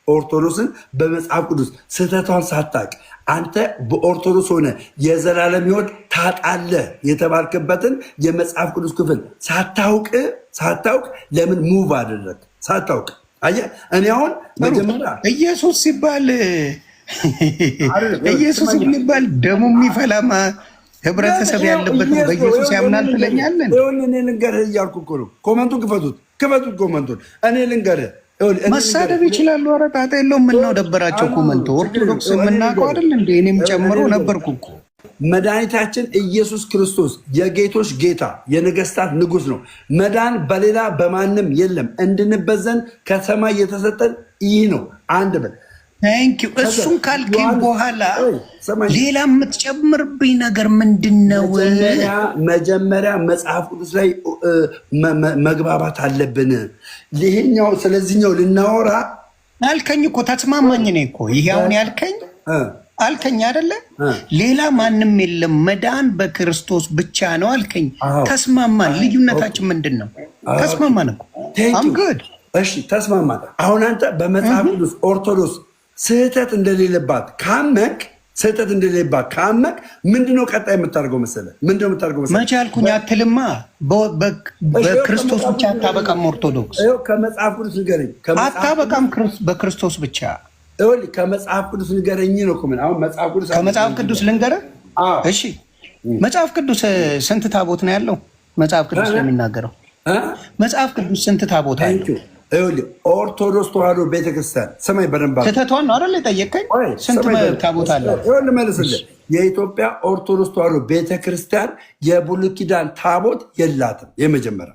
ኦርቶዶክስን በመጽሐፍ ቅዱስ ስህተቷን ሳታቅ አንተ በኦርቶዶክስ ሆነ የዘላለም ሕይወት ታጣለህ የተባልክበትን የመጽሐፍ ቅዱስ ክፍል ሳታውቅ ለምን ሙቭ አደረግ? ሳታውቅ አየህ። እኔ አሁን መጀመሪያ ኢየሱስ ሲባል ደሙ የሚፈላማ ህብረተሰብ ያለበት ነው። በኢየሱስ ያምናል ትለኛለን። እኔ ልንገርህ እያልኩ እኮ ነው። ኮመንቱን ክፈቱት። ኮመንቱን እኔ ልንገርህ። መሳደብ ይችላሉ። ኧረ ጣጣ የለውም። ምነው ደበራቸው? ኮመንቱ ኦርቶዶክስ የምናውቀው አይደል እንደ እኔም ጨምሮ ነበርኩ እኮ። መድኃኒታችን ኢየሱስ ክርስቶስ የጌቶች ጌታ የነገስታት ንጉሥ ነው። መዳን በሌላ በማንም የለም። እንድንበዘን ከሰማይ የተሰጠን ይህ ነው። አንድ በል ታንኪዩ። እሱን ካልከኝ በኋላ ሌላ የምትጨምርብኝ ነገር ምንድን ነው? መጀመሪያ መጽሐፍ ቅዱስ ላይ መግባባት አለብን። ይሄኛው ስለዚህኛው ልናወራ አልከኝ እኮ ተስማማኝ። እኔ እኮ ይሄ አሁን ያልከኝ አልከኝ አይደለ? ሌላ ማንም የለም መዳን በክርስቶስ ብቻ ነው አልከኝ። ተስማማን። ልዩነታችን ምንድን ነው? ተስማማን እኮ አምጉድ። እሺ ተስማማን። አሁን አንተ በመጽሐፍ ቅዱስ ኦርቶዶክስ ስህተት እንደሌለባት ካመንክ ምንድነው ቀጣይ የምታደርገው መሰለህ? መቼ አልኩኝ አትልማ። በክርስቶስ ብቻ አታበቃም። ኦርቶዶክስ ከመጽሐፍ ቅዱስ ንገረኝ። አታበቃም በክርስቶስ ብቻ። ከመጽሐፍ ቅዱስ ንገረኝ ነው እኮ። አሁን ከመጽሐፍ ቅዱስ ልንገርህ። እሺ መጽሐፍ ቅዱስ ስንት ታቦት ነው ያለው? መጽሐፍ ቅዱስ ነው የሚናገረው። መጽሐፍ ቅዱስ ስንት ታቦት አለው? ኦርቶዶክስ ተዋሕዶ ቤተክርስቲያን ሰማይ በደንብ ስህተቷን ነው አይደል የጠየቀኝ? ስንት ታቦት አለው? መልስልህ። የኢትዮጵያ ኦርቶዶክስ ተዋሕዶ ቤተክርስቲያን የብሉይ ኪዳን ታቦት የላትም። የመጀመሪያ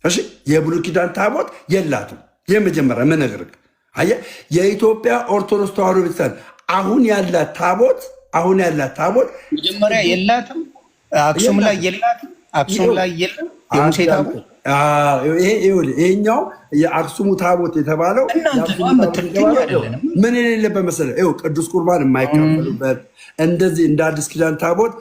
እሺ፣ የብሉይ ኪዳን ታቦት የላትም። የመጀመሪያ ምን ነግርህ? አየህ፣ የኢትዮጵያ ኦርቶዶክስ ተዋሕዶ ቤተክርስቲያን አሁን ያላት ታቦት መጀመሪያ የላትም። አክሱም ላይ የላትም። አክሱም ላይ የለም የሙሴ ታቦት። ይሄኛው የአክሱሙ ታቦት የተባለው ምን የሌለበት መሰለህ? ቅዱስ ቁርባን የማይካፈሉበት እንደዚህ እንደ አዲስ ኪዳን ታቦት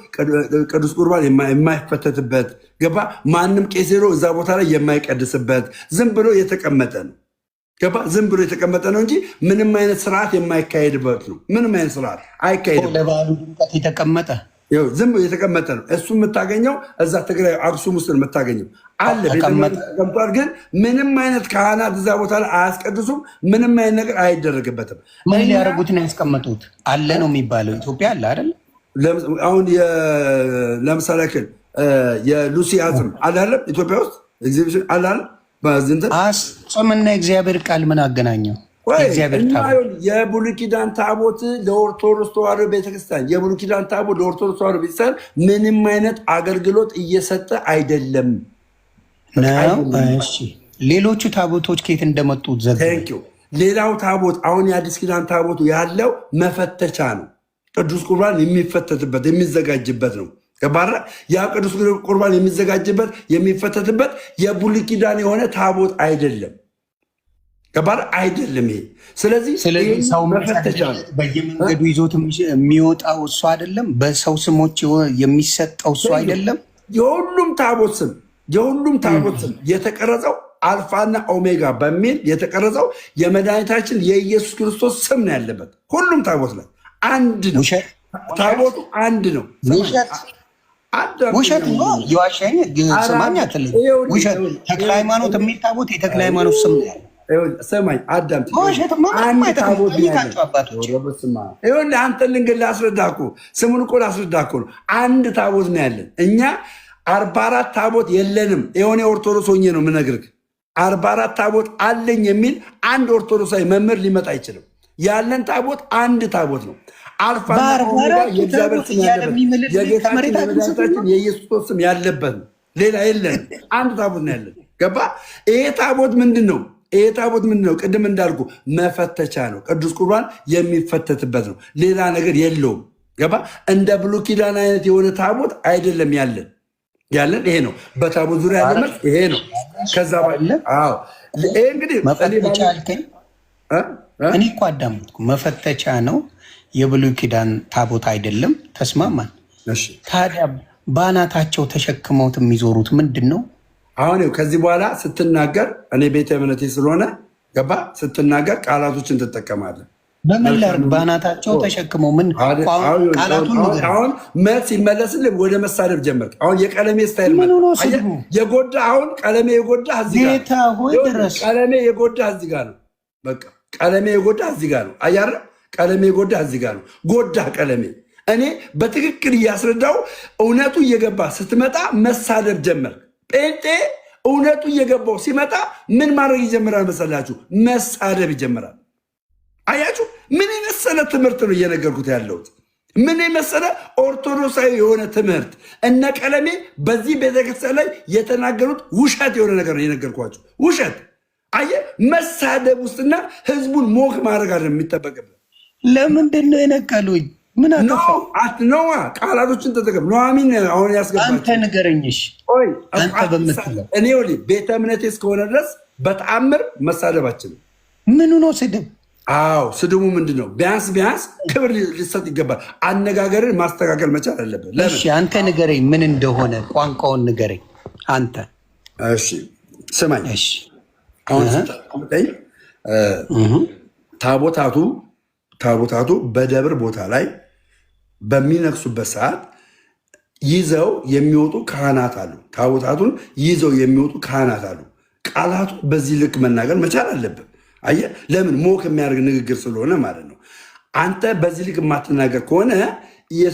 ቅዱስ ቁርባን የማይፈተትበት ገባ። ማንም ቄስ ሄዶ እዛ ቦታ ላይ የማይቀድስበት ዝም ብሎ የተቀመጠ ነው። ገባ። ዝም ብሎ የተቀመጠ ነው እንጂ ምንም አይነት ስርዓት የማይካሄድበት ነው። ምንም አይነት ስርዓት አይካሄድም። ለበዓሉ ድምቀት የተቀመጠ ዝም ብሎ የተቀመጠ ነው። እሱ የምታገኘው እዛ ትግራይ አክሱም ውስጥ የምታገኘው አለ ተቀምጧል። ግን ምንም አይነት ካህናት እዛ ቦታ ላይ አያስቀድሱም። ምንም አይነት ነገር አይደረግበትም። ምን ሊያደርጉት ነው ያስቀመጡት? አለ ነው የሚባለው። ኢትዮጵያ አለ አይደል? አሁን ለምሳሌ ክል የሉሲ አጽም አላለም ኢትዮጵያ ውስጥ ኤግዚቢሽን አላለም። አጽምና የእግዚአብሔር ቃል ምን አገናኘው? የብሉይ ኪዳን ታቦት ለኦርቶዶክስ ተዋሕዶ ቤተክርስቲያን ምንም አይነት አገልግሎት እየሰጠ አይደለም። ሌሎቹ ታቦቶች ከየት እንደመጡት ሌላው ታቦት አሁን የአዲስ ኪዳን ታቦቱ ያለው መፈተቻ ነው። ቅዱስ ቁርባን የሚፈተትበት የሚዘጋጅበት ነው። ገባረ? ያ ቅዱስ ቁርባን የሚዘጋጅበት የሚፈተትበት የብሉይ ኪዳን የሆነ ታቦት አይደለም። ገባረ? አይደለም ይሄ። ስለዚህ ሰው መፈተቻ ነው። በየመንገዱ ይዞት የሚወጣው እሱ አይደለም። በሰው ስሞች የሚሰጠው እሱ አይደለም። የሁሉም ታቦት ስም የተቀረጸው አልፋና ኦሜጋ በሚል የተቀረጸው የመድኃኒታችን የኢየሱስ ክርስቶስ ስም ነው ያለበት። ሁሉም ታቦት ላይ አንድ ነው። ታቦቱ አንድ ነው። ውሸት ነው። የዋሻኝ ስማኝ አትልኝ። ውሸት ተክለ ሃይማኖት የሚል ታቦት የተክለ ሃይማኖት ስም ነው ያለ። ሰማኝ አዳምጥ። አንተ ልንገር ላስረዳህ እኮ ስሙን እኮ ላስረዳህ እኮ ነው። አንድ ታቦት ነው ያለን እኛ 44 ታቦት የለንም። የሆነ ኦርቶዶክስ ሆኜ ነው የምነግርህ። 44 ታቦት አለኝ የሚል አንድ ኦርቶዶክሳዊ መምህር ሊመጣ አይችልም። ያለን ታቦት አንድ ታቦት ነው። አልፋና ኦሜጋ የእግዚአብሔር ስም ያለበት የጌታችን የኢየሱስ ስም ያለበት ነው። ሌላ የለንም። አንድ ታቦት ነው ያለን። ገባ? ይሄ ታቦት ምንድን ነው? ቅድም እንዳልኩ መፈተቻ ነው። ቅዱስ ቁርባን የሚፈተትበት ነው። ሌላ ነገር የለውም። ገባ? እንደ ብሉይ ኪዳን አይነት የሆነ ታቦት አይደለም ያለን ይሄ ነው። በታቦት ዙሪያ ያለ መልስ ይሄ ነው። ከዛ ይሄ እንግዲህ መፈተቻ አልከኝ። እኔ እኮ አዳመጥኩ። መፈተቻ ነው፣ የብሉይ ኪዳን ታቦት አይደለም። ተስማማን። ታዲያ በአናታቸው ተሸክመውት የሚዞሩት ምንድን ነው? አሁን ከዚህ በኋላ ስትናገር እኔ ቤተ እምነቴ ስለሆነ ገባ ስትናገር ቃላቶችን ትጠቀማለህ። በምን ላድርግ? በአናታቸው ተሸክመው ምን ቃላቱን አሁን መልስ ይመለስልህ። ወደ መሳደብ ጀመርክ። አሁን የቀለሜ ስታይል የጎዳ አሁን ቀለሜ የጎዳ እዚህ ጋር ነው። በቃ ቀለሜ የጎዳ እዚህ ጋር ነው። አያረ ቀለሜ የጎዳ እዚህ ጋር ነው። ጎዳ ቀለሜ። እኔ በትክክል እያስረዳው እውነቱ እየገባ ስትመጣ መሳደብ ጀመርክ። ጴንጤ እውነቱ እየገባው ሲመጣ ምን ማድረግ ይጀምራል መሰላችሁ? መሳደብ ይጀምራል። አያችሁ፣ ምን የመሰለ ትምህርት ነው እየነገርኩት ያለሁት። ምን የመሰለ ኦርቶዶክሳዊ የሆነ ትምህርት። እነ ቀለሜ በዚህ ቤተክርስቲያን ላይ የተናገሩት ውሸት የሆነ ነገር ነው የነገርኳቸው። ውሸት አየህ፣ መሳደብ ውስጥና ህዝቡን ሞክ ማድረግ አለ የሚጠበቅብህ። ለምንድን ነው የነቀሉኝ? ምን ነዋ ቃላቶችን ተጠቀም። ኑሐሚን አሁን ያስገባቸው አንተ ንገረኝሽ። አንተ በምትለው እኔ ቤተ እምነቴ እስከሆነ ድረስ በተአምር መሳደባችን ምኑ ነው ስድብ? አዎ ስድቡ ምንድን ነው? ቢያንስ ክብር ሊሰጥ ይገባል። አነጋገርን ማስተካከል መቻል አለብን። እሺ አንተ ንገረኝ፣ ምን እንደሆነ ቋንቋውን ንገረኝ አንተ። እሺ ስማኝ። እሺ አሁን ስጠኝ ታቦታቱ በደብር ቦታ ላይ በሚነግሱበት ሰዓት ይዘው የሚወጡ ካህናት አሉ። ታቦታቱን ይዘው የሚወጡ ካህናት አሉ። ቃላቱ በዚህ ልክ መናገር መቻል አለብን። አየህ፣ ለምን ሞክ የሚያደርግ ንግግር ስለሆነ ማለት ነው። አንተ በዚህ ልክ የማትናገር ከሆነ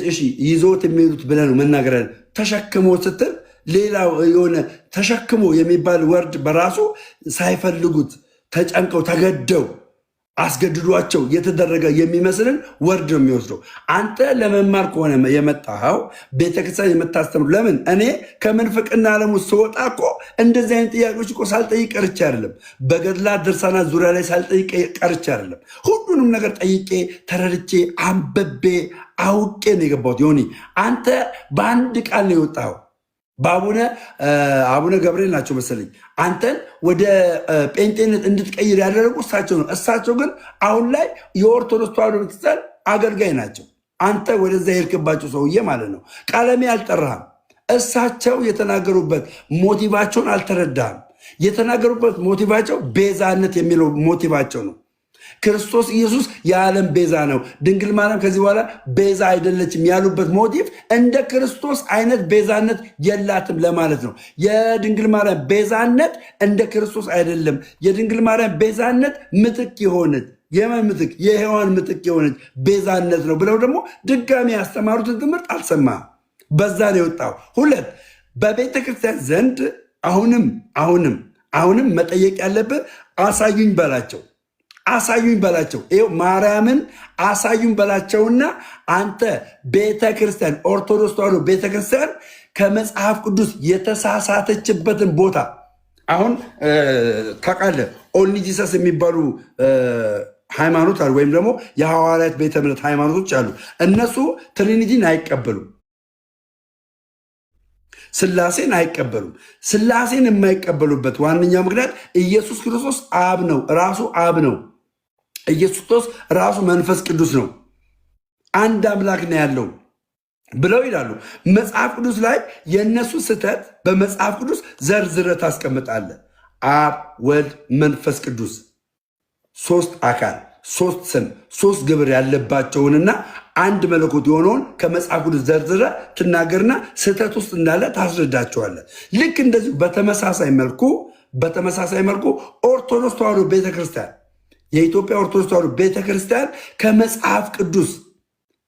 እሺ ይዘውት የሚሄዱት ብለህ ነው መናገር። ተሸክሞ ስትል ሌላው የሆነ ተሸክሞ የሚባል ወርድ በራሱ ሳይፈልጉት ተጨንቀው ተገደው አስገድዷቸው የተደረገ የሚመስልን ወርድ ነው የሚወስደው። አንተ ለመማር ከሆነ የመጣኸው ቤተክርስቲያን የምታስተምሩ ለምን እኔ ከምንፍቅና ዓለም ውስጥ ስወጣ እኮ እንደዚህ አይነት ጥያቄዎች እኮ ሳልጠይቅ ቀርቼ አይደለም። በገድላት ድርሳናት ዙሪያ ላይ ሳልጠይቅ ቀርቼ አይደለም። ሁሉንም ነገር ጠይቄ ተረድቼ አንብቤ አውቄ ነው የገባሁት። ዮኒ አንተ በአንድ ቃል ነው የወጣኸው። አቡነ ገብርኤል ናቸው መሰለኝ አንተን ወደ ጴንጤነት እንድትቀይር ያደረጉ እሳቸው ነው። እሳቸው ግን አሁን ላይ የኦርቶዶክስ ተዋሕዶ ቤተክርስቲያን አገልጋይ ናቸው። አንተ ወደዛ የሄድክባቸው ሰውዬ ማለት ነው። ቀለሜ አልጠራህም። እሳቸው የተናገሩበት ሞቲቫቸውን አልተረዳህም። የተናገሩበት ሞቲቫቸው ቤዛነት የሚለው ሞቲቫቸው ነው። ክርስቶስ ኢየሱስ የዓለም ቤዛ ነው፣ ድንግል ማርያም ከዚህ በኋላ ቤዛ አይደለችም ያሉበት ሞቲቭ እንደ ክርስቶስ አይነት ቤዛነት የላትም ለማለት ነው። የድንግል ማርያም ቤዛነት እንደ ክርስቶስ አይደለም። የድንግል ማርያም ቤዛነት ምትክ የሆነች የማን ምትክ? የሔዋን ምትክ የሆነች ቤዛነት ነው ብለው ደግሞ ድጋሚ ያስተማሩትን ትምህርት አልሰማህም። በዛ ነው የወጣው። ሁለት በቤተ ክርስቲያን ዘንድ አሁንም መጠየቅ ያለብህ አሳዩኝ በላቸው። አሳዩኝ በላቸው። ይኸው ማርያምን አሳዩኝ በላቸውና አንተ ቤተክርስቲያን ኦርቶዶክስ ተዋሕዶ ቤተክርስቲያን ከመጽሐፍ ቅዱስ የተሳሳተችበትን ቦታ አሁን ታውቃለህ። ኦንሊ ጂሰስ የሚባሉ ሃይማኖት አሉ፣ ወይም ደግሞ የሐዋርያት ቤተ እምነት ሃይማኖቶች አሉ። እነሱ ትሪኒቲን አይቀበሉም፣ ስላሴን አይቀበሉም። ስላሴን የማይቀበሉበት ዋነኛው ምክንያት ኢየሱስ ክርስቶስ አብ ነው፣ ራሱ አብ ነው። ኢየሱስ ክርስቶስ ራሱ መንፈስ ቅዱስ ነው። አንድ አምላክ ነው ያለው ብለው ይላሉ። መጽሐፍ ቅዱስ ላይ የእነሱ ስህተት በመጽሐፍ ቅዱስ ዘርዝረህ ታስቀምጣለህ። አብ፣ ወልድ፣ መንፈስ ቅዱስ ሶስት አካል፣ ሶስት ስም፣ ሶስት ግብር ያለባቸውንና አንድ መለኮት የሆነውን ከመጽሐፍ ቅዱስ ዘርዝረህ ትናገርና ስህተት ውስጥ እንዳለ ታስረዳቸዋለህ። ልክ እንደዚሁ በተመሳሳይ መልኩ ኦርቶዶክስ ተዋሕዶ ቤተክርስቲያን የኢትዮጵያ ኦርቶዶክስ ተዋሕዶ ቤተክርስቲያን ከመጽሐፍ ቅዱስ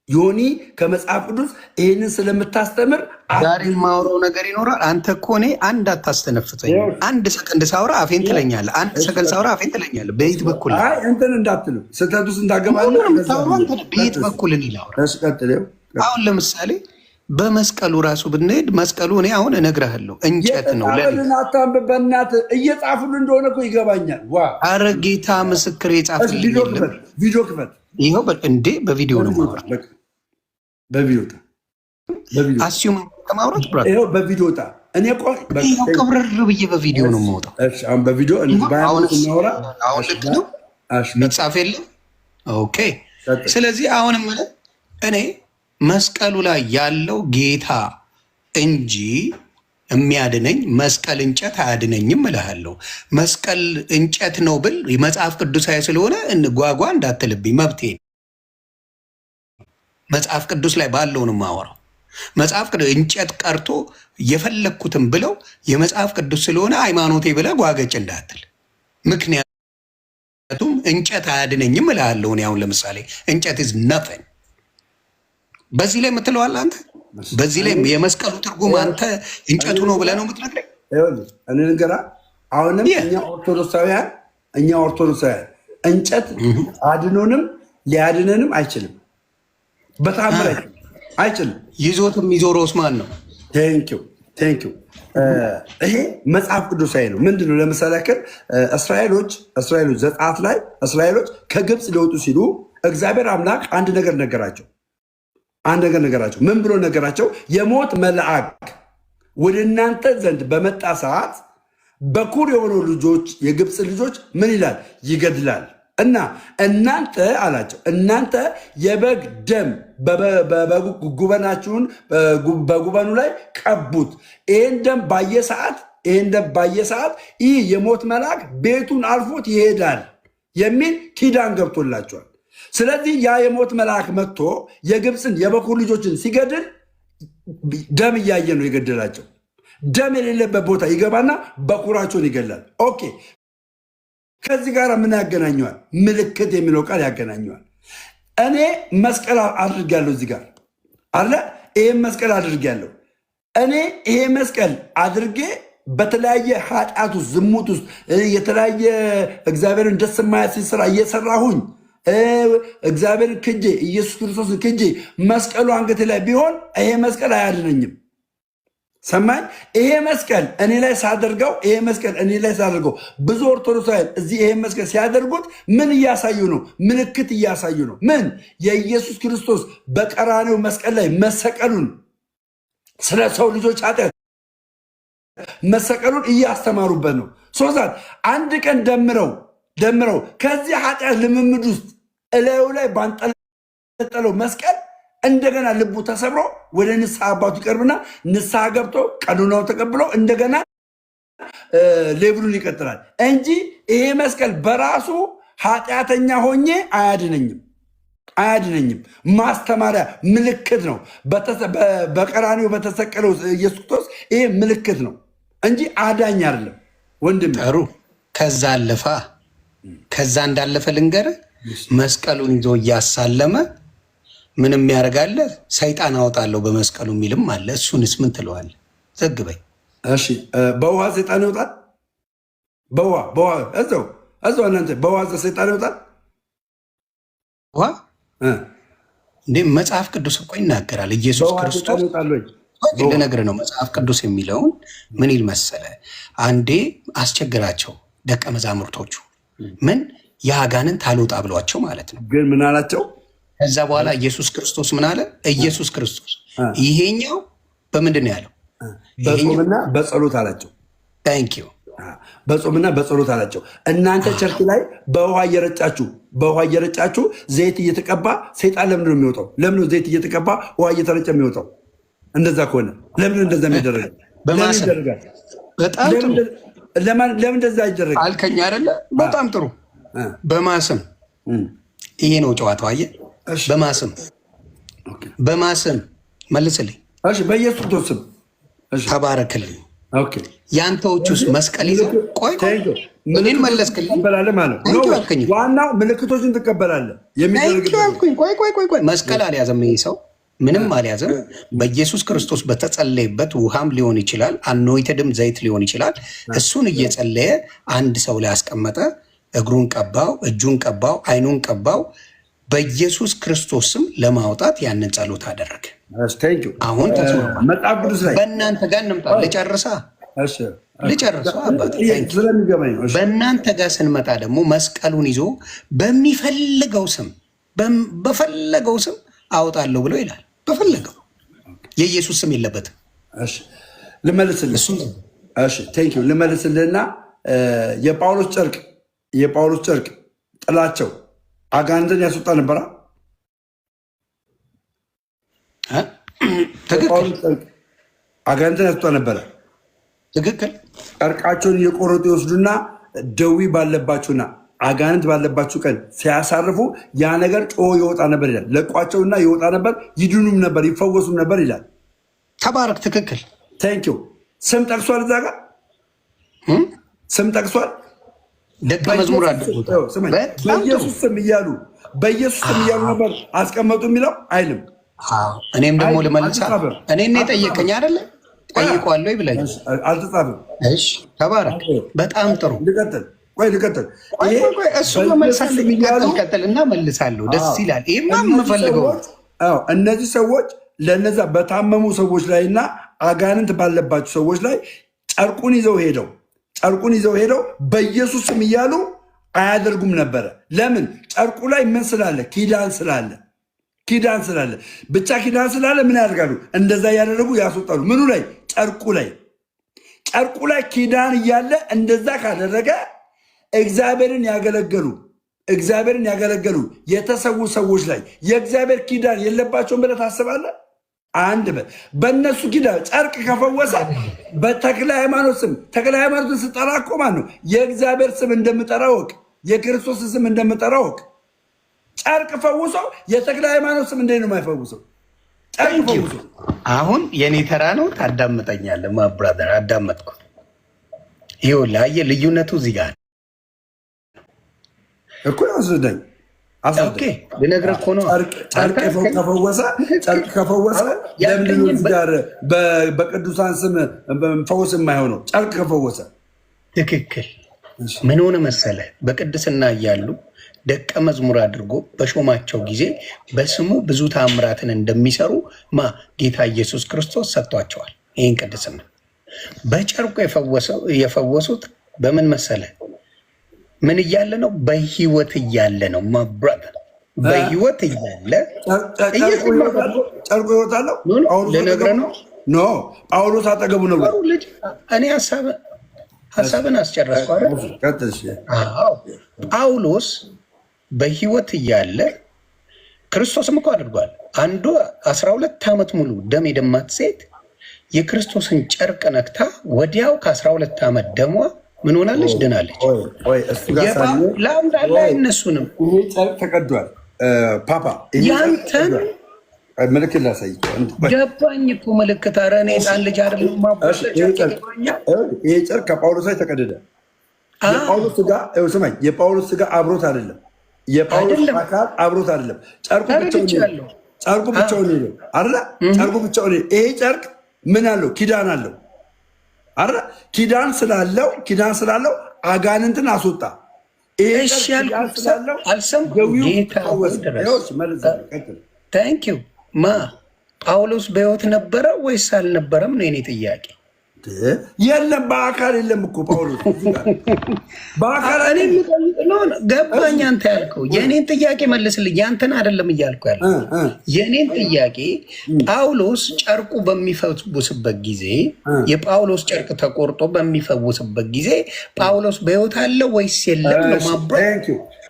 ዮኒ ከመጽሐፍ ቅዱስ ይህንን ስለምታስተምር ዛሬ የማወራው ነገር ይኖራል። አንተ እኮ እኔ አንድ አታስተነፍተኝ። አንድ ሰከንድ ሳውራ አፌን ትለኛለህ፣ አንድ ሰከንድ ሳውራ አፌን ትለኛለህ። በየት በኩል እንትን እንዳትሉ ስህተት ውስጥ እንዳገባለ በየት በኩል ላውራ? አሁን ለምሳሌ በመስቀሉ ራሱ ብንሄድ መስቀሉ እኔ አሁን እነግርሃለሁ እንጨት ነው። ለአታንብብ በእናትህ እየጻፉልን እንደሆነ እኮ ይገባኛል። አረ ጌታ ምስክር የጻፍልኝ የለም። ቪዲዮ ክፈት። ይኸው እንዴ በቪዲዮ ነው ማውራት። በቪዲዮ አስዩም ከማውራት ብራ ይኸው በቪዲዮ ጣ እኔ ቀብረር ብዬ በቪዲዮ ነው የምወጣው። አሁን በቪዲዮ እናውራ። አሁን ልክ ነው የሚጻፍ የለም። ኦኬ። ስለዚህ አሁንም እኔ መስቀሉ ላይ ያለው ጌታ እንጂ የሚያድነኝ መስቀል እንጨት አያድነኝም እልሃለሁ። መስቀል እንጨት ነው ብል መጽሐፍ ቅዱሳዊ ስለሆነ እንጓጓ እንዳትልብኝ መብቴ። መጽሐፍ ቅዱስ ላይ ባለው ነው የማወራው። መጽሐፍ ቅዱስ እንጨት ቀርቶ የፈለግኩትም ብለው የመጽሐፍ ቅዱስ ስለሆነ ሃይማኖቴ ብለህ ጓገጭ እንዳትል። ምክንያቱም እንጨት አያድነኝም እልሃለሁ። እኔ አሁን ለምሳሌ እንጨት ኢዝ ነፈን በዚህ ላይ የምትለዋል አንተ። በዚህ ላይ የመስቀሉ ትርጉም አንተ እንጨቱ ነው ብለህ ነው የምትነግረኝ? እኔ ንገራ። አሁንም እኛ ኦርቶዶክሳውያን እንጨት አድኖንም ሊያድነንም አይችልም፣ በተአምር አይችልም። ይዞትም ይዞረውስ ማን ነው? ቴንኪው ቴንክ ዩ። ይሄ መጽሐፍ ቅዱሳዊ ነው። ምንድነው? ለምሳሌ ያክል እስራኤሎች ዘጸአት ላይ እስራኤሎች ከግብፅ ሊወጡ ሲሉ እግዚአብሔር አምላክ አንድ ነገር ነገራቸው። ምን ብሎ ነገራቸው? የሞት መልአክ ወደ እናንተ ዘንድ በመጣ ሰዓት በኩር የሆኑ ልጆች የግብፅ ልጆች ምን ይላል? ይገድላል። እና እናንተ አላቸው እናንተ የበግ ደም ጉበናችሁን በጉበኑ ላይ ቀቡት። ይህን ደም ባየ ሰዓት ይህ የሞት መልአክ ቤቱን አልፎት ይሄዳል የሚል ኪዳን ገብቶላቸዋል። ስለዚህ ያ የሞት መልአክ መጥቶ የግብፅን የበኩር ልጆችን ሲገድል ደም እያየ ነው የገደላቸው። ደም የሌለበት ቦታ ይገባና በኩራቸውን ይገላል። ኦኬ፣ ከዚህ ጋር ምን ያገናኘዋል? ምልክት የሚለው ቃል ያገናኘዋል። እኔ መስቀል አድርጌያለሁ እዚህ ጋር አለ። ይህም መስቀል አድርጌያለሁ። እኔ ይሄ መስቀል አድርጌ በተለያየ ኃጢአት ውስጥ ዝሙት ውስጥ የተለያየ እግዚአብሔርን ደስ የማያሰኝ ስራ እየሰራሁኝ እግዚአብሔርን ክጄ ኢየሱስ ክርስቶስን ክጄ መስቀሉ አንገቴ ላይ ቢሆን ይሄ መስቀል አያድነኝም። ሰማኝ። ይሄ መስቀል እኔ ላይ ሳደርገው ብዙ ኦርቶዶክሳውያን እዚህ ይሄ መስቀል ሲያደርጉት ምን እያሳዩ ነው? ምልክት እያሳዩ ነው። ምን? የኢየሱስ ክርስቶስ በቀራኔው መስቀል ላይ መሰቀሉን፣ ስለ ሰው ልጆች ኃጢአት መሰቀሉን እያስተማሩበት ነው። ሶዛት አንድ ቀን ደምረው ከዚህ ኃጢአት ልምምድ ውስጥ እላዩ ላይ ባንጠለጠለው መስቀል እንደገና ልቡ ተሰብሮ ወደ ንስሐ አባቱ ይቀርብና ንስሐ ገብቶ ቀኖናውን ተቀብሎ እንደገና ሌብሉን ይቀጥላል እንጂ ይሄ መስቀል በራሱ ኃጢአተኛ ሆኜ አያድነኝም። ማስተማሪያ ምልክት ነው። በቀራኒው በተሰቀለው ኢየሱስ ክርስቶስ ይሄ ምልክት ነው እንጂ አዳኝ አይደለም። ወንድም ጥሩ። ከዛ እንዳለፈ ልንገርህ፣ መስቀሉን ይዞ እያሳለመ ምንም ያደርጋለ ሰይጣን አወጣለሁ በመስቀሉ የሚልም አለ። እሱንስ ምን ትለዋለህ? ዘግበኝ። እሺ፣ በውሃ ሰይጣን ይወጣል? በውሃ እዛው እናንተ በውሃ ሰይጣን ይወጣል? ውሃ እንዴ? መጽሐፍ ቅዱስ እኮ ይናገራል። ኢየሱስ ክርስቶስ ልነግርህ ነው። መጽሐፍ ቅዱስ የሚለውን ምን ይል መሰለ? አንዴ አስቸግራቸው ደቀ መዛሙርቶቹ ምን የአጋንንት አልወጣ ብሏቸው ማለት ነው። ግን ምን አላቸው? ከዛ በኋላ ኢየሱስ ክርስቶስ ምን አለ? ኢየሱስ ክርስቶስ ይሄኛው በምንድን ነው ያለው? በጾምና በጸሎት አላቸው። ታንክ ዩ። በጾምና በጸሎት አላቸው። እናንተ ቸርች ላይ በውሃ እየረጫችሁ ዘይት እየተቀባ ሰይጣን ለምንድን ነው የሚወጣው? ለምን ዘይት እየተቀባ ውሃ እየተረጨ የሚወጣው? እንደዛ ከሆነ ለምን እንደዛ የሚደረግ? በማሰብ በጣም ጥሩ። ለምን እንደዛ ይደረግ አልከኝ አይደለ? በጣም ጥሩ። በማሰም ይሄ ነው ጨዋታው። አየህ፣ በማሰም መልስልኝ። እሺ፣ በኢየሱስ ክርስቶስ ስም ተባረክልኝ። ኦኬ፣ ያንተዎቹስ መስቀል ይዘው ቆይ እኔን መለስክልኝ ማለት ነው። ዋናው ምልክቶችን ትቀበላለህ። ቆይ መስቀል አልያዘም ይሄ ሰው፣ ምንም አልያዘም። በኢየሱስ ክርስቶስ በተጸለየበት ውሃም ሊሆን ይችላል፣ አኖይተድም ዘይት ሊሆን ይችላል። እሱን እየጸለየ አንድ ሰው ላይ አስቀመጠ። እግሩን ቀባው፣ እጁን ቀባው፣ አይኑን ቀባው። በኢየሱስ ክርስቶስም ለማውጣት ያንን ጸሎት አደረገ። አሁን መጽሐፍ ቅዱስ ላይ በእናንተ ጋር እንምጣ። ልጨርሳ አባት። በእናንተ ጋር ስንመጣ ደግሞ መስቀሉን ይዞ በፈለገው ስም አወጣለሁ ብሎ ይላል። በፈለገው የኢየሱስ ስም የለበትም። ልመልስልህና የጳውሎስ ጨርቅ ጥላቸው አጋንንትን ያስወጣ ነበራ። አጋንንትን ያስወጣ ነበረ። ትክክል። ጨርቃቸውን እየቆረጡ ይወስዱና ደዌ ባለባቸውና አጋንንት ባለባቸው ቀን ሲያሳርፉ ያ ነገር ጮሆ ይወጣ ነበር ይላል። ለቋቸውና ይወጣ ነበር፣ ይድኑም ነበር፣ ይፈወሱም ነበር ይላል። ተባረክ። ትክክል። ታንኪዩ። ስም ጠቅሷል፣ እዛ ጋር ስም ጠቅሷል። ደቀ መዝሙር በኢየሱስ ስም እያሉ ነበር አስቀመጡ የሚለው አይልም። እኔም ደግሞ ልመልሳ። እኔ ጠየቀኝ አይደለ? ጠይቋለሁ ብለኝ አልተጻፈም። እሺ፣ ተባረክ። በጣም ጥሩ። ልቀጥል። እሱ ቀጥል እና መልሳለሁ። ደስ ይላል። ይህማ የምፈልገው እነዚህ ሰዎች ለነዛ በታመሙ ሰዎች ላይ እና አጋንንት ባለባቸው ሰዎች ላይ ጨርቁን ይዘው ሄደው በኢየሱስ ስም እያሉ አያደርጉም ነበረ። ለምን? ጨርቁ ላይ ምን ስላለ? ኪዳን ስላለ ብቻ ኪዳን ስላለ ምን ያደርጋሉ? እንደዛ እያደረጉ ያስወጣሉ። ምኑ ላይ? ጨርቁ ላይ ኪዳን እያለ እንደዛ ካደረገ እግዚአብሔርን ያገለገሉ የተሰዉ ሰዎች ላይ የእግዚአብሔር ኪዳን የለባቸውም ብለህ ታስባለህ? አንድ በእነሱ ኪዳን ጨርቅ ከፈወሰ በተክለ ሃይማኖት ስም ተክለ ሃይማኖትን ስጠራ እኮ ማን ነው? የእግዚአብሔር ስም እንደምጠራ ወቅ፣ የክርስቶስ ስም እንደምጠራ ወቅ። ጨርቅ ፈውሶ የተክለ ሃይማኖት ስም እንዴት ነው የማይፈውሰው? ጨርቅ ፈውሶ። አሁን የኔ ተራ ነው። ታዳምጠኛለህ? ብራዘር አዳመጥኩ። ይኸውልህ አየህ፣ ልዩነቱ እዚህ ጋር እኮ አስረዳኝ። ልነግርህ እኮ ነው። ጨርቅ ከፈወሰ ለምንድን ነው እዚህ ጋር በቅዱሳን ስም ፈውስ የማይሆነው? ጨርቅ ከፈወሰ ትክክል። ምን ሆነ መሰለህ? በቅድስና እያሉ ደቀ መዝሙር አድርጎ በሾማቸው ጊዜ በስሙ ብዙ ታምራትን እንደሚሰሩ ጌታ ኢየሱስ ክርስቶስ ሰጥቷቸዋል። ይህን ቅድስና በጨርቁ የፈወሱት በምን መሰለህ? ምን እያለ ነው? በህይወት እያለ ነው። ማብራዘር በህይወት እያለ ጨርቁ ይወጣለው። ልነግርህ ነው። ጳውሎስ አጠገቡ ነው። እኔ ሀሳብን አስጨረስኩ። ጳውሎስ በህይወት እያለ ክርስቶስም እኮ አድርጓል። አንዱ 12 ዓመት ሙሉ ደም የደማት ሴት የክርስቶስን ጨርቅ ነክታ ወዲያው ከ12 ዓመት ደሟ ምን ሆናለች? ድናለች። ለአንዳለ አይነሱንም። ይሄ ጨርቅ ተቀዷል። ፓፓ ያንተን ምልክት ላሳይ። ገባኝ እኮ ምልክት። ኧረ እኔ ሕፃን ልጅ አይደለም። ይሄ ጨርቅ ከጳውሎስ ላይ ተቀደደ። የጳውሎስ ስጋ አብሮት አይደለም። የጳውሎስ አካል አብሮት አይደለም። ጨርቁ ብቻውን ሄደው አለ። ጨርቁ ብቻውን። ይሄ ጨርቅ ምን አለው? ኪዳን አለው። አረ ኪዳን ስላለው አጋንንትን አስወጣ። ጳውሎስ በሕይወት ነበረ ወይስ አልነበረም ነው የኔ ጥያቄ። የለም በአካል የለም እኮ ጳውሎስ በአካል ገባኝ። አንተ ያልከው የእኔን ጥያቄ መልስልኝ። ያንተን አይደለም እያልኩ ያለ የእኔን ጥያቄ። ጳውሎስ ጨርቁ በሚፈውስበት ጊዜ የጳውሎስ ጨርቅ ተቆርጦ በሚፈውስበት ጊዜ ጳውሎስ በሕይወት አለ ወይስ የለም ነው ማብራ።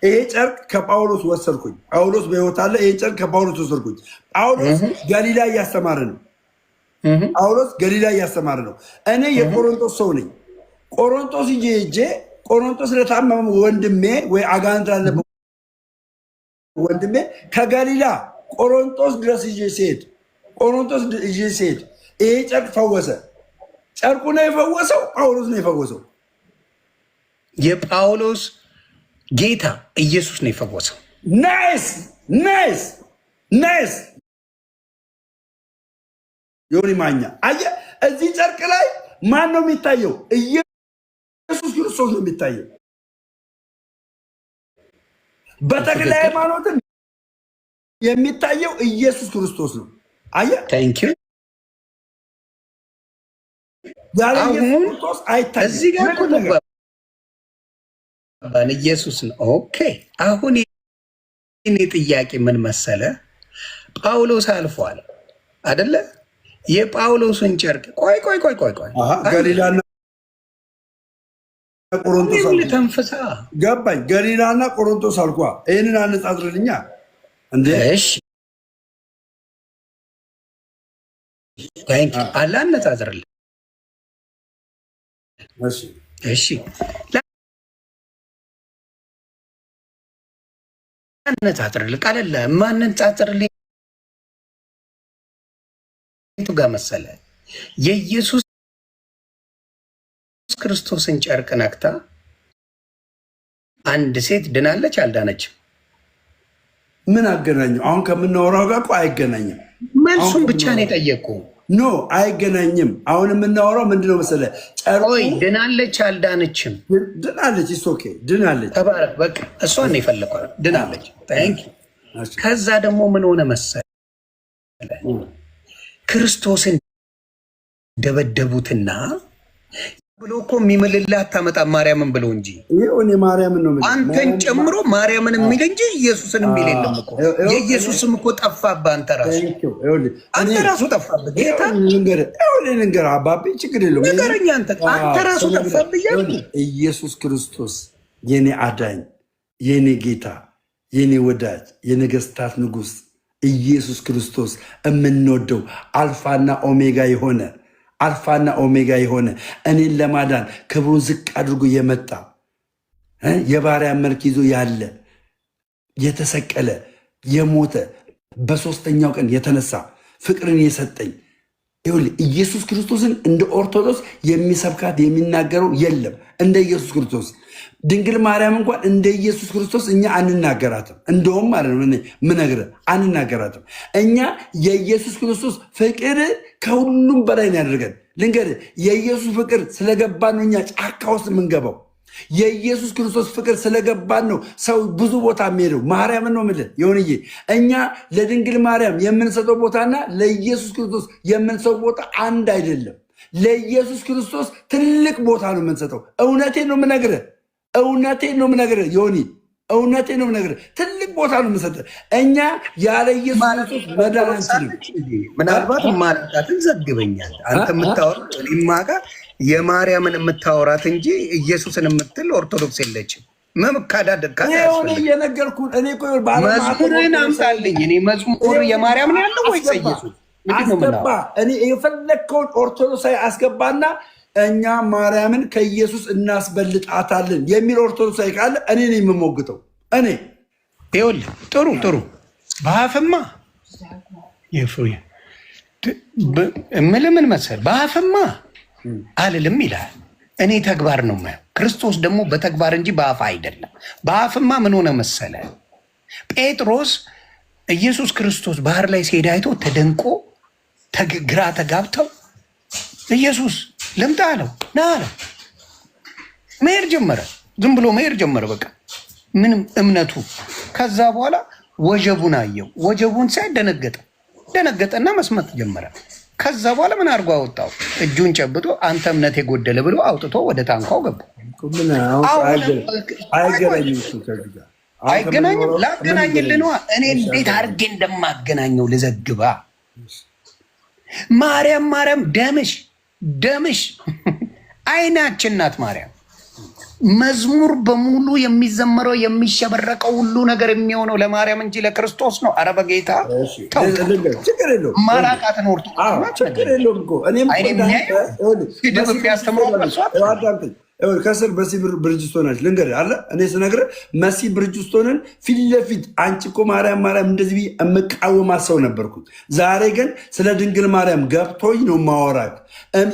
ይሄ ጨርቅ ከጳውሎስ ወሰድኩኝ። ጳውሎስ በሕይወት አለ። ይሄ ጨርቅ ከጳውሎስ ወሰድኩኝ። ጳውሎስ ገሊላ እያስተማረ ነው። እኔ የቆሮንቶስ ሰው ነኝ። ቆሮንቶስ ሄጄ ቆሮንቶስ ለታመመ ወንድሜ ወይ አጋንንት ላለበት ወንድሜ ከገሊላ ቆሮንቶስ ድረስ ይዤ ሲሄድ ይሄ ጨርቅ ፈወሰ። ጨርቁ ነው የፈወሰው? ጳውሎስ ነው የፈወሰው? የጳውሎስ ጌታ ኢየሱስ ነው የፈወሰው። ናይስ ዮኒ ማኛ አየህ፣ እዚህ ጨርቅ ላይ ማን ነው የሚታየው? ኢየሱስ ክርስቶስ ነው የሚታየው። በተክለ ሃይማኖትም የሚታየው ኢየሱስ ክርስቶስ ነው። አየህ፣ ያለ ኢየሱስ ክርስቶስ አይታየም። እዚህ ጋር እኮ ኢየሱስ ነው። ኦኬ፣ አሁን እኔ ጥያቄ ምን መሰለ? ጳውሎስ አልፏል አይደለ? የጳውሎስን ጨርቅ ቆይ ገሊላና ቆሮንቶስ ተንፍሳ ገባኝ። ገሊላና ቆሮንቶስ አልኳ። ይህንን አነጻጽርልኛ እንዴ? እሺ አላነጻጽርልህ። እሺ አነጻጽርልህ። ቀለለ ማነጻጽርልህ ጋር መሰለ የኢየሱስ ክርስቶስን ጨርቅ ነክታ አንድ ሴት ድናለች አልዳነችም? ምን አገናኘው? አሁን ከምናወራው ጋር እኮ አይገናኝም። መልሱን ብቻ ነው የጠየቁ። ኖ አይገናኝም። አሁን የምናወራው ምንድነው መሰለ? ቆይ ድናለች አልዳነችም? ድናለች። ኦኬ ድናለች። ተባረክ። በቃ እሷን ነው የፈለኳት። ድናለች። ከዛ ደግሞ ምን ሆነ መሰለ? ክርስቶስን ደበደቡትና ብሎ እኮ የሚምልልህ አታመጣም ማርያምን ብሎ እንጂ እኔ ማርያምን ነው አንተን ጨምሮ ማርያምን የሚል እንጂ ኢየሱስን የሚል የለም እኮ። የኢየሱስም እኮ ጠፋብህ። አንተ ራሱ ጠፋብህ። ጌታ ልንገር አባቤ ችግር የለውም ንገረኝ። አንተ ራሱ ጠፋብህ። ኢየሱስ ክርስቶስ የኔ አዳኝ፣ የኔ ጌታ፣ የኔ ወዳጅ፣ የነገስታት ንጉስ ኢየሱስ ክርስቶስ የምንወደው አልፋና ኦሜጋ የሆነ አልፋና ኦሜጋ የሆነ እኔን ለማዳን ክብሩን ዝቅ አድርጎ የመጣ የባሪያ መልክ ይዞ ያለ የተሰቀለ የሞተ በሶስተኛው ቀን የተነሳ ፍቅርን የሰጠኝ ኢየሱስ ክርስቶስን እንደ ኦርቶዶክስ የሚሰብካት የሚናገረው የለም እንደ ኢየሱስ ክርስቶስ። ድንግል ማርያም እንኳን እንደ ኢየሱስ ክርስቶስ እኛ አንናገራትም። እንደውም ማለት ነው ምነግርህ አንናገራትም። እኛ የኢየሱስ ክርስቶስ ፍቅር ከሁሉም በላይ ነው ያደርገን። ልንገርህ የኢየሱስ ፍቅር ስለገባን ነው እኛ ጫካ ውስጥ የምንገባው። የኢየሱስ ክርስቶስ ፍቅር ስለገባን ነው ሰው ብዙ ቦታ የሚሄደው። ማርያምን ነው የምልህ ይሁንዬ። እኛ ለድንግል ማርያም የምንሰጠው ቦታና ለኢየሱስ ክርስቶስ የምንሰጠው ቦታ አንድ አይደለም። ለኢየሱስ ክርስቶስ ትልቅ ቦታ ነው የምንሰጠው። እውነቴን ነው የምነግርህ፣ እውነቴን ነው የምነግርህ ዮኒ፣ እውነቴን ነው የምነግርህ። ትልቅ ቦታ ነው የምንሰጠው። እኛ ያለ ኢየሱስ ክርስቶስ መዳን አንችልም። ምናልባት ማለታትን ዘግበኛል አንተ የምታወራው እኔማ ጋር የማርያምን የምታወራት እንጂ ኢየሱስን የምትል ኦርቶዶክስ የለችም። መዝሙርን አምጣልኝ። እኔ መዝሙር የማርያምን ያለው ወይስ ኢየሱስ? አስገባ። እኔ የፈለግከውን ኦርቶዶክሳዊ አስገባና እኛ ማርያምን ከኢየሱስ እናስበልጣታለን የሚል ኦርቶዶክሳዊ ካለ እኔ ነው የምሞግተው። እኔ ይኸውልህ ጥሩ ጥሩ በአፍማ ምን መሰል በአፍማ አልልም ይላል። እኔ ተግባር ነው የማየው። ክርስቶስ ደግሞ በተግባር እንጂ በአፍ አይደለም። በአፍማ ምን ሆነ መሰለ ጴጥሮስ ኢየሱስ ክርስቶስ ባህር ላይ ሲሄድ አይቶ ተደንቆ ግራ ተጋብተው ኢየሱስ ልምጣ አለው ና አለው። መሄድ ጀመረ። ዝም ብሎ መሄድ ጀመረ። በቃ ምንም እምነቱ። ከዛ በኋላ ወጀቡን አየው። ወጀቡን ሳይ ደነገጠና መስመጥ ጀመረ። ከዛ በኋላ ምን አድርጎ አወጣው? እጁን ጨብጦ አንተ እምነት የጎደለ ብሎ አውጥቶ ወደ ታንኳው ገባ። አይገናኝም። ላገናኝልህ ነዋ። እኔ እንዴት አድርጌ እንደማገናኘው ልዘግባ። ማርያም ደምሽ አይናችን ናት ማርያም። መዝሙር በሙሉ የሚዘመረው የሚሸበረቀው ሁሉ ነገር የሚሆነው ለማርያም እንጂ ለክርስቶስ ነው። አረ በጌታ ማራቃትን ከስር መሲ ብርጅስቶናች ልንገርህ አለ እኔ ስነግርህ መሲ ብርጅስቶንን ፊት ለፊት አንቺ እኮ ማርያም እንደዚህ ብዬ የምቃወማት ሰው ነበርኩት። ዛሬ ግን ስለ ድንግል ማርያም ገብቶኝ ነው ማወራት።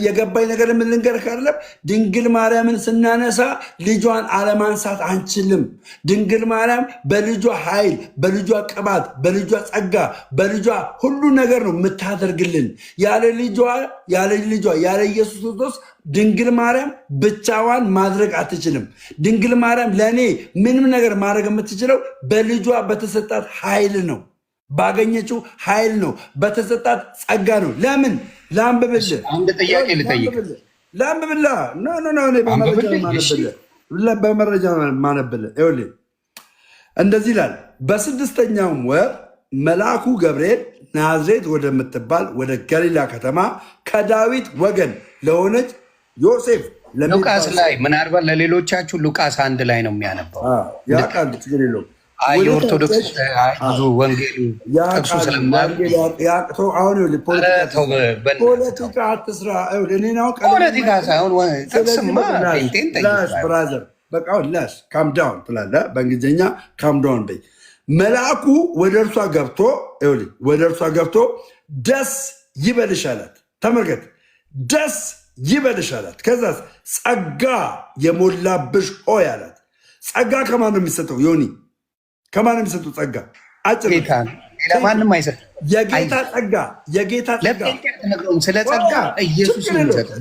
የገባኝ ነገር ምን ልንገርህ አይደለም። ድንግል ማርያምን ስናነሳ ልጇን አለማንሳት አንችልም። ድንግል ማርያም በልጇ ኃይል፣ በልጇ ቅባት፣ በልጇ ጸጋ፣ በልጇ ሁሉ ነገር ነው የምታደርግልን። ያለ ኢየሱስ ክርስቶስ ድንግል ማርያም ብቻዋን ማድረግ አትችልም። ድንግል ማርያም ለእኔ ምንም ነገር ማድረግ የምትችለው በልጇ በተሰጣት ኃይል ነው። ባገኘችው ኃይል ነው፣ በተሰጣት ጸጋ ነው። ለምን ላንብብልህ? አንድ ጥያቄ ልጠይቅ። ላንብብልህ? በመረጃ ማነብልህ። ይኸውልህ እንደዚህ ይላል። በስድስተኛውም ወር መልአኩ ገብርኤል ናዝሬት ወደምትባል ወደ ገሊላ ከተማ ከዳዊት ወገን ለሆነች ዮሴፍ ሉቃስ ላይ ምናልባት ለሌሎቻችሁ ሉቃስ 1 ላይ ነው የሚያነባው። ያውቃሉ፣ ችግር የለውም። የኦርቶዶክስ ብዙ ወንጌሉ ጥቅሱ ስለማያቅተው አሁን ፖለቲካ አትስራ። ፖለቲካ ሳይሆን ጥቅስማ ብራዘር በቃ ላስ ካም ዳውን ትላለህ። በእንግሊዝኛ ካም ዳውን በይ። መልአኩ ወደ እርሷ ገብቶ ደስ ይበልሽ አላት። ተመልከት፣ ደስ ይበልሽ አላት። ከዛስ ጸጋ የሞላብሽ ሆይ አላት። ጸጋ ከማን ነው የሚሰጠው? ዮኒ ከማን ነው የሚሰጠው ጸጋ? አጭር ማንም አይሰጥም። የጌታ ጸጋ ስለ ጸጋ ኢየሱስ ነው የሚሰጠው።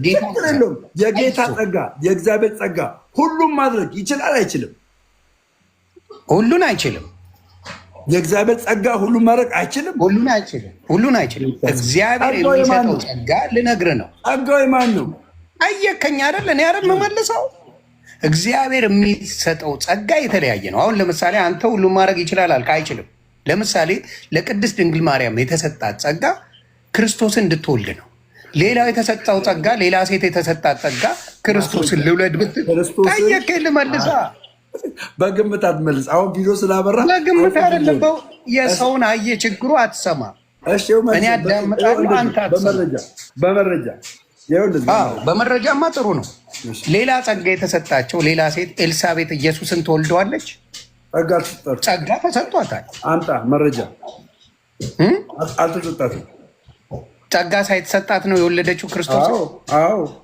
የጌታ ጸጋ፣ የእግዚአብሔር ጸጋ ሁሉም ማድረግ ይችላል አይችልም? ሁሉን አይችልም። የእግዚአብሔር ጸጋ ሁሉን ማድረግ አይችልም። ሁሉን አይችልም። እግዚአብሔር የሚሰጠው ጸጋ ልነግርህ ነው። ጸጋው የማን ነው? አየከኝ አይደል? እኔ አይደል መመልሰው። እግዚአብሔር የሚሰጠው ጸጋ የተለያየ ነው። አሁን ለምሳሌ አንተ ሁሉን ማድረግ ይችላል አልክ፣ አይችልም። ለምሳሌ ለቅድስት ድንግል ማርያም የተሰጣት ጸጋ ክርስቶስን እንድትወልድ ነው። ሌላው የተሰጠው ጸጋ፣ ሌላ ሴት የተሰጣት ጸጋ ክርስቶስን ልውለድ ብትል ጠየቀኝ፣ ልመልሳ። በግምት አትመልስ። አሁን ቪዲዮ ስላበራ በግምት አይደለም። የሰውን አየ ችግሩ አትሰማ። እኔ አዳምጣለሁ፣ አንተ አትሰማ። በመረጃማ ጥሩ ነው። ሌላ ጸጋ የተሰጣቸው ሌላ ሴት ኤልሳቤጥ ኢየሱስን ትወልደዋለች። ጸጋ ተሰጥቷታል። አምጣ መረጃ። አልተሰጣትም። ጸጋ ሳይተሰጣት ነው የወለደችው ክርስቶስ።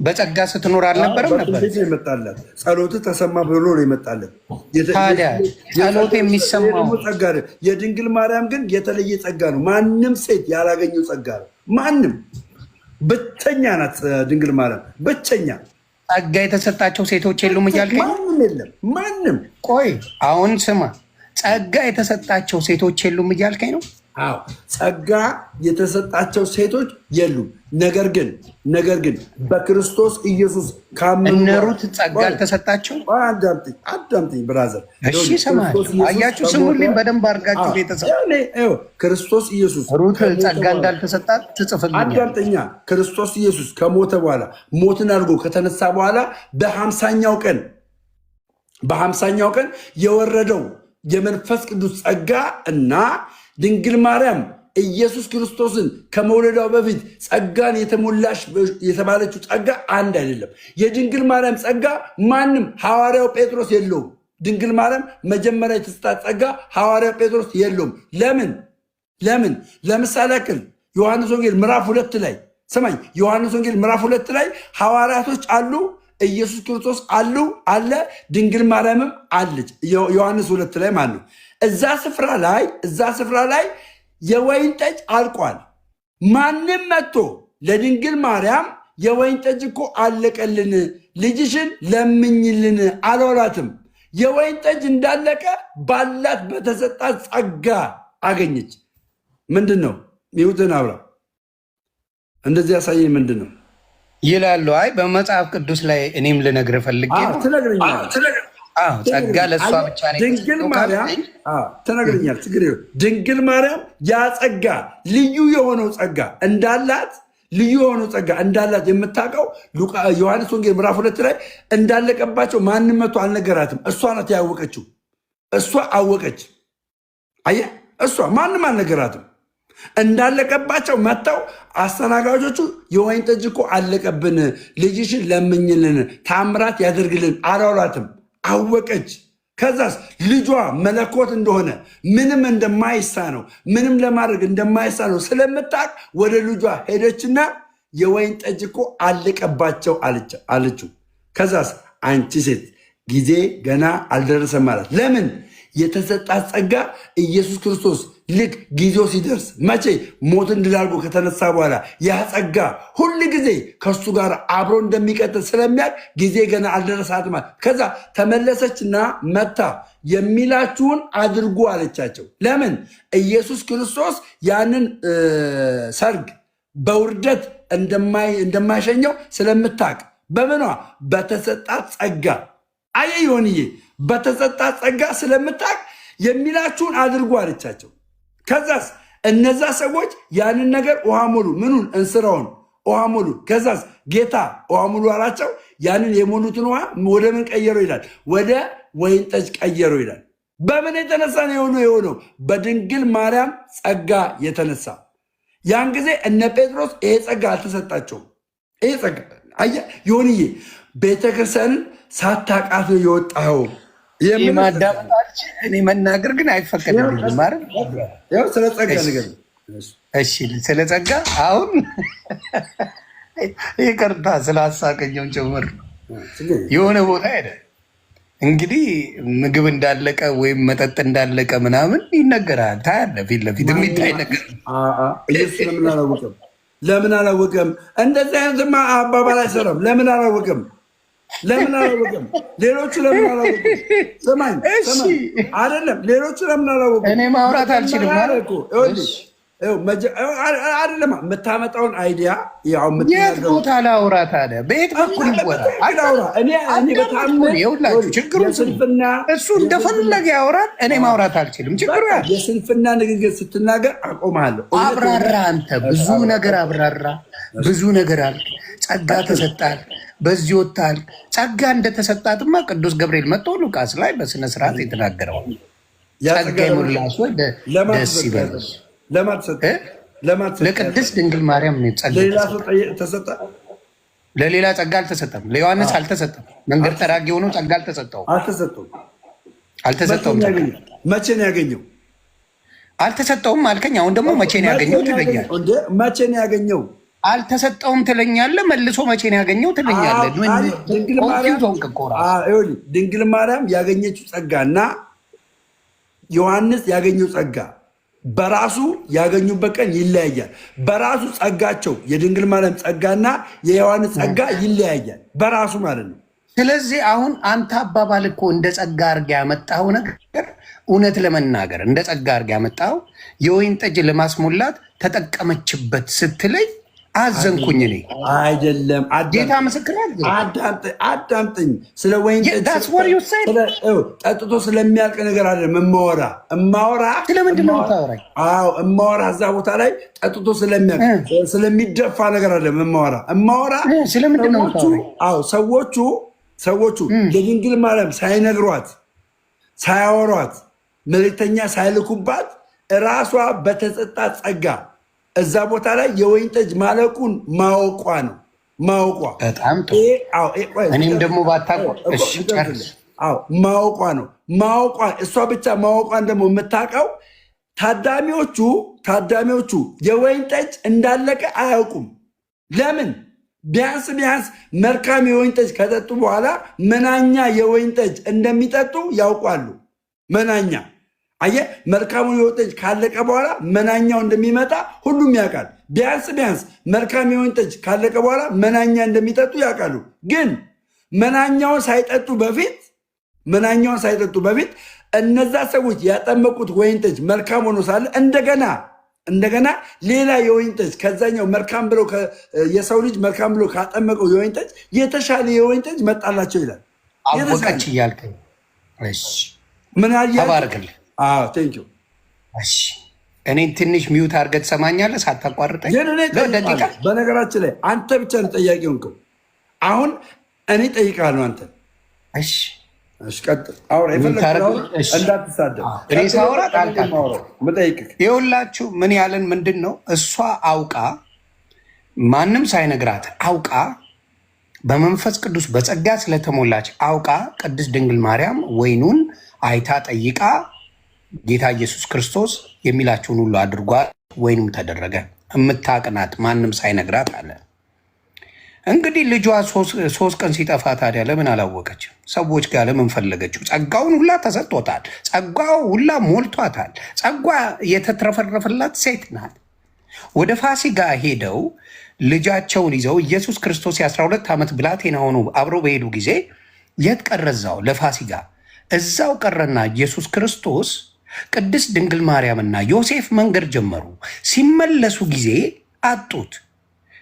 በጸጋ ስትኖር አልነበረም ነበር? ይመጣለት ጸሎት ተሰማ ብሎ ነው ይመጣለት። ታዲያ ጸሎት የሚሰማው ጸጋ ነው። የድንግል ማርያም ግን የተለየ ጸጋ ነው። ማንም ሴት ያላገኘው ጸጋ ነው። ማንም ብቸኛ ናት ድንግል ማርያም፣ ብቸኛ። ጸጋ የተሰጣቸው ሴቶች የሉም እያልከኝ? ማንም የለም። ማንም። ቆይ አሁን ስማ፣ ጸጋ የተሰጣቸው ሴቶች የሉም እያልከኝ ነው? አዎ ጸጋ የተሰጣቸው ሴቶች የሉም። ነገር ግን በክርስቶስ ኢየሱስ ካመኑ እነ ሩት ጸጋ አልተሰጣቸው። አዳምጥኝ ብራዘር። እሺ ሰማሁ። አያችሁ፣ ስሙልኝ በደንብ አድርጋችሁ ቤተሰብ። ክርስቶስ ኢየሱስ ሩት ጸጋ እንዳልተሰጣት ትጽፍልኛል። አዳምጠኛ። ክርስቶስ ኢየሱስ ከሞተ በኋላ ሞትን አድርጎ ከተነሳ በኋላ በ50ኛው ቀን የወረደው የመንፈስ ቅዱስ ጸጋ እና ድንግል ማርያም ኢየሱስ ክርስቶስን ከመውለዳው በፊት ጸጋን የተሞላሽ የተባለችው ጸጋ አንድ አይደለም። የድንግል ማርያም ጸጋ ማንም ሐዋርያው ጴጥሮስ የለውም። ድንግል ማርያም መጀመሪያ የተሰጣት ጸጋ ሐዋርያው ጴጥሮስ የለውም። ለምን? ለምሳሌ ያክል ዮሐንስ ወንጌል ምዕራፍ 2 ላይ ስማኝ። ዮሐንስ ወንጌል ምዕራፍ 2 ላይ ሐዋርያቶች አሉ፣ ኢየሱስ ክርስቶስ አለ፣ ድንግል ማርያምም አለች። ዮሐንስ 2 ላይ ማለት ነው። እዛ ስፍራ ላይ የወይን ጠጅ አልቋል። ማንም መጥቶ ለድንግል ማርያም የወይን ጠጅ እኮ አለቀልን፣ ልጅሽን ለምኝልን አልወላትም። የወይን ጠጅ እንዳለቀ ባላት በተሰጣት ጸጋ አገኘች። ምንድን ነው ይሁትን አብራ እንደዚህ ያሳየኝ ምንድን ነው ይላሉ? አይ በመጽሐፍ ቅዱስ ላይ እኔም ልነግርህ ፈልጌ ነው። ጸጋ ለእሷ ብቻ ትነግረኛል። ድንግል ማርያም ያ ጸጋ ልዩ የሆነው ጸጋ እንዳላት የምታውቀው ዮሐንስ ወንጌል ምዕራፍ 2 ላይ እንዳለቀባቸው ማንም መቶ አልነገራትም። እሷ ናት ያወቀችው። እሷ አወቀች። አየህ፣ እሷ ማንም አልነገራትም። እንዳለቀባቸው መጥተው አስተናጋጆቹ የወይን ጠጅ እኮ አለቀብን፣ ልጅሽን ለምኝልን፣ ታምራት ያደርግልን አላሏትም። አወቀች። ከዛስ ልጇ መለኮት እንደሆነ ምንም እንደማይሳነው ምንም ለማድረግ እንደማይሳነው ስለምታውቅ ወደ ልጇ ሄደችና የወይን ጠጅ እኮ አለቀባቸው አለችው። ከዛስ አንቺ ሴት ጊዜ ገና አልደረሰም ማለት። ለምን? የተሰጣት ጸጋ ኢየሱስ ክርስቶስ ልክ ጊዜው ሲደርስ መቼ ሞትን ድል አድርጎ ከተነሳ በኋላ ያ ጸጋ ሁል ጊዜ ከሱ ጋር አብሮ እንደሚቀጥል ስለሚያውቅ ጊዜ ገና አልደረሳትም። ከዛ ተመለሰችና መታ የሚላችሁን አድርጉ አለቻቸው። ለምን? ኢየሱስ ክርስቶስ ያንን ሰርግ በውርደት እንደማይሸኘው ስለምታውቅ በምኗ በተሰጣት ጸጋ። አየ ይሆንዬ በተሰጣት ጸጋ ስለምታውቅ የሚላችሁን አድርጉ አለቻቸው። ከዛስ እነዛ ሰዎች ያንን ነገር ውሃ ሞሉ። ምኑን? እንስራውን ውሃ ሞሉ። ከዛስ ጌታ ውሃ ሙሉ አላቸው። ያንን የሞሉትን ውሃ ወደ ምን ቀየረው ይላል? ወደ ወይን ጠጅ ቀየረው ይላል። በምን የተነሳ ነው የሆነው? በድንግል ማርያም ጸጋ የተነሳ። ያን ጊዜ እነ ጴጥሮስ ይሄ ጸጋ አልተሰጣቸውም። ይሄ ጸጋ አየህ ይሁንዬ ቤተክርስቲያንን ሳታውቃት ነው የወጣኸው። ማዳመጣች እኔ መናገር ግን አይፈቀድልኝም። ስለ ጸጋ ነገር እሺ፣ ስለ ጸጋ አሁን ይቅርታ ስላሳቀኘው ጭምር የሆነ ቦታ ሄደ። እንግዲህ ምግብ እንዳለቀ ወይም መጠጥ እንዳለቀ ምናምን ይነገራል። ታያለህ፣ ፊት ለፊት የሚታይ ነገር። ለምን አላወቀም? እንደዚህ አይነትማ አባባል አይሰራም። ለምን አላወቀም? ለምን አላወቅም? ሌሎቹ ለምን አላወቅም? ስማኝ አይደለም፣ ሌሎቹ ለምን አላወቅም? እኔ ማውራት አልችልም ማለት አይደለም። የምታመጣውን አይዲያ የት ቦታ ላውራ ታዲያ? በየት በኩል ይወራል? ይኸውላችሁ ችግሩ እሱ እንደፈለገ ያወራል። እኔ ማውራት አልችልም። ችግሩ የስንፍና ንግግር ስትናገር አቆምሃለሁ። አብራራ፣ አንተ ብዙ ነገር አብራራ፣ ብዙ ነገር አልክ። ጸጋ ተሰጣል፣ በዚህ ወጣል። ጸጋ እንደተሰጣትማ ቅዱስ ገብርኤል መጥቶ ሉቃስ ላይ በስነስርዓት የተናገረው ጸጋ የሞላሽ ደስ ይበልሽ ለቅድስት ድንግል ማርያም ተሰጠ። ለሌላ ጸጋ አልተሰጠም። ለዮሐንስ አልተሰጠም። መንገድ ጠራጊ ሆኖ ጸጋ አልተሰጠውም። መቼ ነው ያገኘው? አልተሰጠውም አልከኝ። አሁን ደግሞ መቼ ነው ያገኘው ትለኛለህ። መቼ ነው ያገኘው? አልተሰጠውም ትለኛለህ። መልሶ መቼ ነው ያገኘው ትለኛለህ። ድንግል ማርያም ያገኘችው ጸጋና ዮሐንስ ያገኘው ጸጋ በራሱ ያገኙበት ቀን ይለያያል። በራሱ ጸጋቸው የድንግል ማርያም ጸጋና የዮሐንስ ጸጋ ይለያያል በራሱ ማለት ነው። ስለዚህ አሁን አንተ አባባል እኮ እንደ ጸጋ አድርጌ ያመጣው ነገር እውነት ለመናገር እንደ ጸጋ አድርጌ ያመጣው የወይን ጠጅ ለማስሞላት ተጠቀመችበት ስትለኝ አዘንኩኝ። እኔ አይደለም ጌታ ምስክር አዳምጠኝ። ስለ ወይን ጠጅ ጠጥቶ ስለሚያልቅ ነገር አይደለም እማወራ። ስለምንድን ነው የምታወራኝ? እማወራ እዛ ቦታ ላይ ጠጥቶ ስለሚያልቅ ስለሚደፋ ነገር አይደለም እማወራ። ስለምንድን ነው የምታወራኝ? ሰዎቹ የድንግል ማርያም ሳይነግሯት ሳያወሯት መልእክተኛ ሳይልኩባት እራሷ በተሰጣት ጸጋ እዛ ቦታ ላይ የወይን ጠጅ ማለቁን ማወቋ ነው። በጣም ጥሩ። እኔም ደግሞ ማወቋ ነው። እሷ ብቻ ማወቋን ደግሞ የምታውቀው ታዳሚዎቹ የወይን ጠጅ እንዳለቀ አያውቁም። ለምን? ቢያንስ መልካም የወይን ጠጅ ከጠጡ በኋላ መናኛ የወይን ጠጅ እንደሚጠጡ ያውቋሉ። መናኛ አየህ፣ መልካሙን የወይን ጠጅ ካለቀ በኋላ መናኛው እንደሚመጣ ሁሉም ያውቃል። ቢያንስ መልካም የወይን ጠጅ ካለቀ በኋላ መናኛ እንደሚጠጡ ያውቃሉ። ግን መናኛውን ሳይጠጡ በፊት እነዛ ሰዎች ያጠመቁት ወይን ጠጅ መልካም ሆኖ ሳለ እንደገና ሌላ የወይን ጠጅ ከዛኛው መልካም ብለው የሰው ልጅ መልካም ብሎ ካጠመቀው የወይን ጠጅ የተሻለ የወይን ጠጅ መጣላቸው ይላል። አወቀች እያልከኝ ምን ተባረክልህ። እኔን ትንሽ ሚዩት አድርገህ ትሰማኛለህ ሳታቋርጠኝ። በነገራችን ላይ አንተ ብቻ ነው ጠያቂ ሆንከው። አሁን እኔ ጠይቃለሁ አንተ ይኸውላችሁ ምን ያለን ምንድን ነው? እሷ አውቃ ማንም ሳይነግራት አውቃ በመንፈስ ቅዱስ በጸጋ ስለተሞላች አውቃ ቅድስት ድንግል ማርያም ወይኑን አይታ ጠይቃ ጌታ ኢየሱስ ክርስቶስ የሚላቸውን ሁሉ አድርጓል። ወይኑም ተደረገ። የምታቅናት ማንም ሳይነግራት አለ። እንግዲህ ልጇ 3 ቀን ሲጠፋ ታዲያ ለምን አላወቀችም? ሰዎች ጋር ለምን ፈለገችው? ጸጋውን ሁላ ተሰጥቶታል። ጸጋው ሁላ ሞልቷታል። ጸጋ የተትረፈረፈላት ሴት ናት። ወደ ፋሲካ ሄደው ልጃቸውን ይዘው ኢየሱስ ክርስቶስ የ12 ዓመት ብላቴና ሆኖ አብሮ በሄዱ ጊዜ የት ቀረዛው? ለፋሲካ እዛው ቀረና ኢየሱስ ክርስቶስ ቅድስት ድንግል ማርያምና ዮሴፍ መንገድ ጀመሩ። ሲመለሱ ጊዜ አጡት።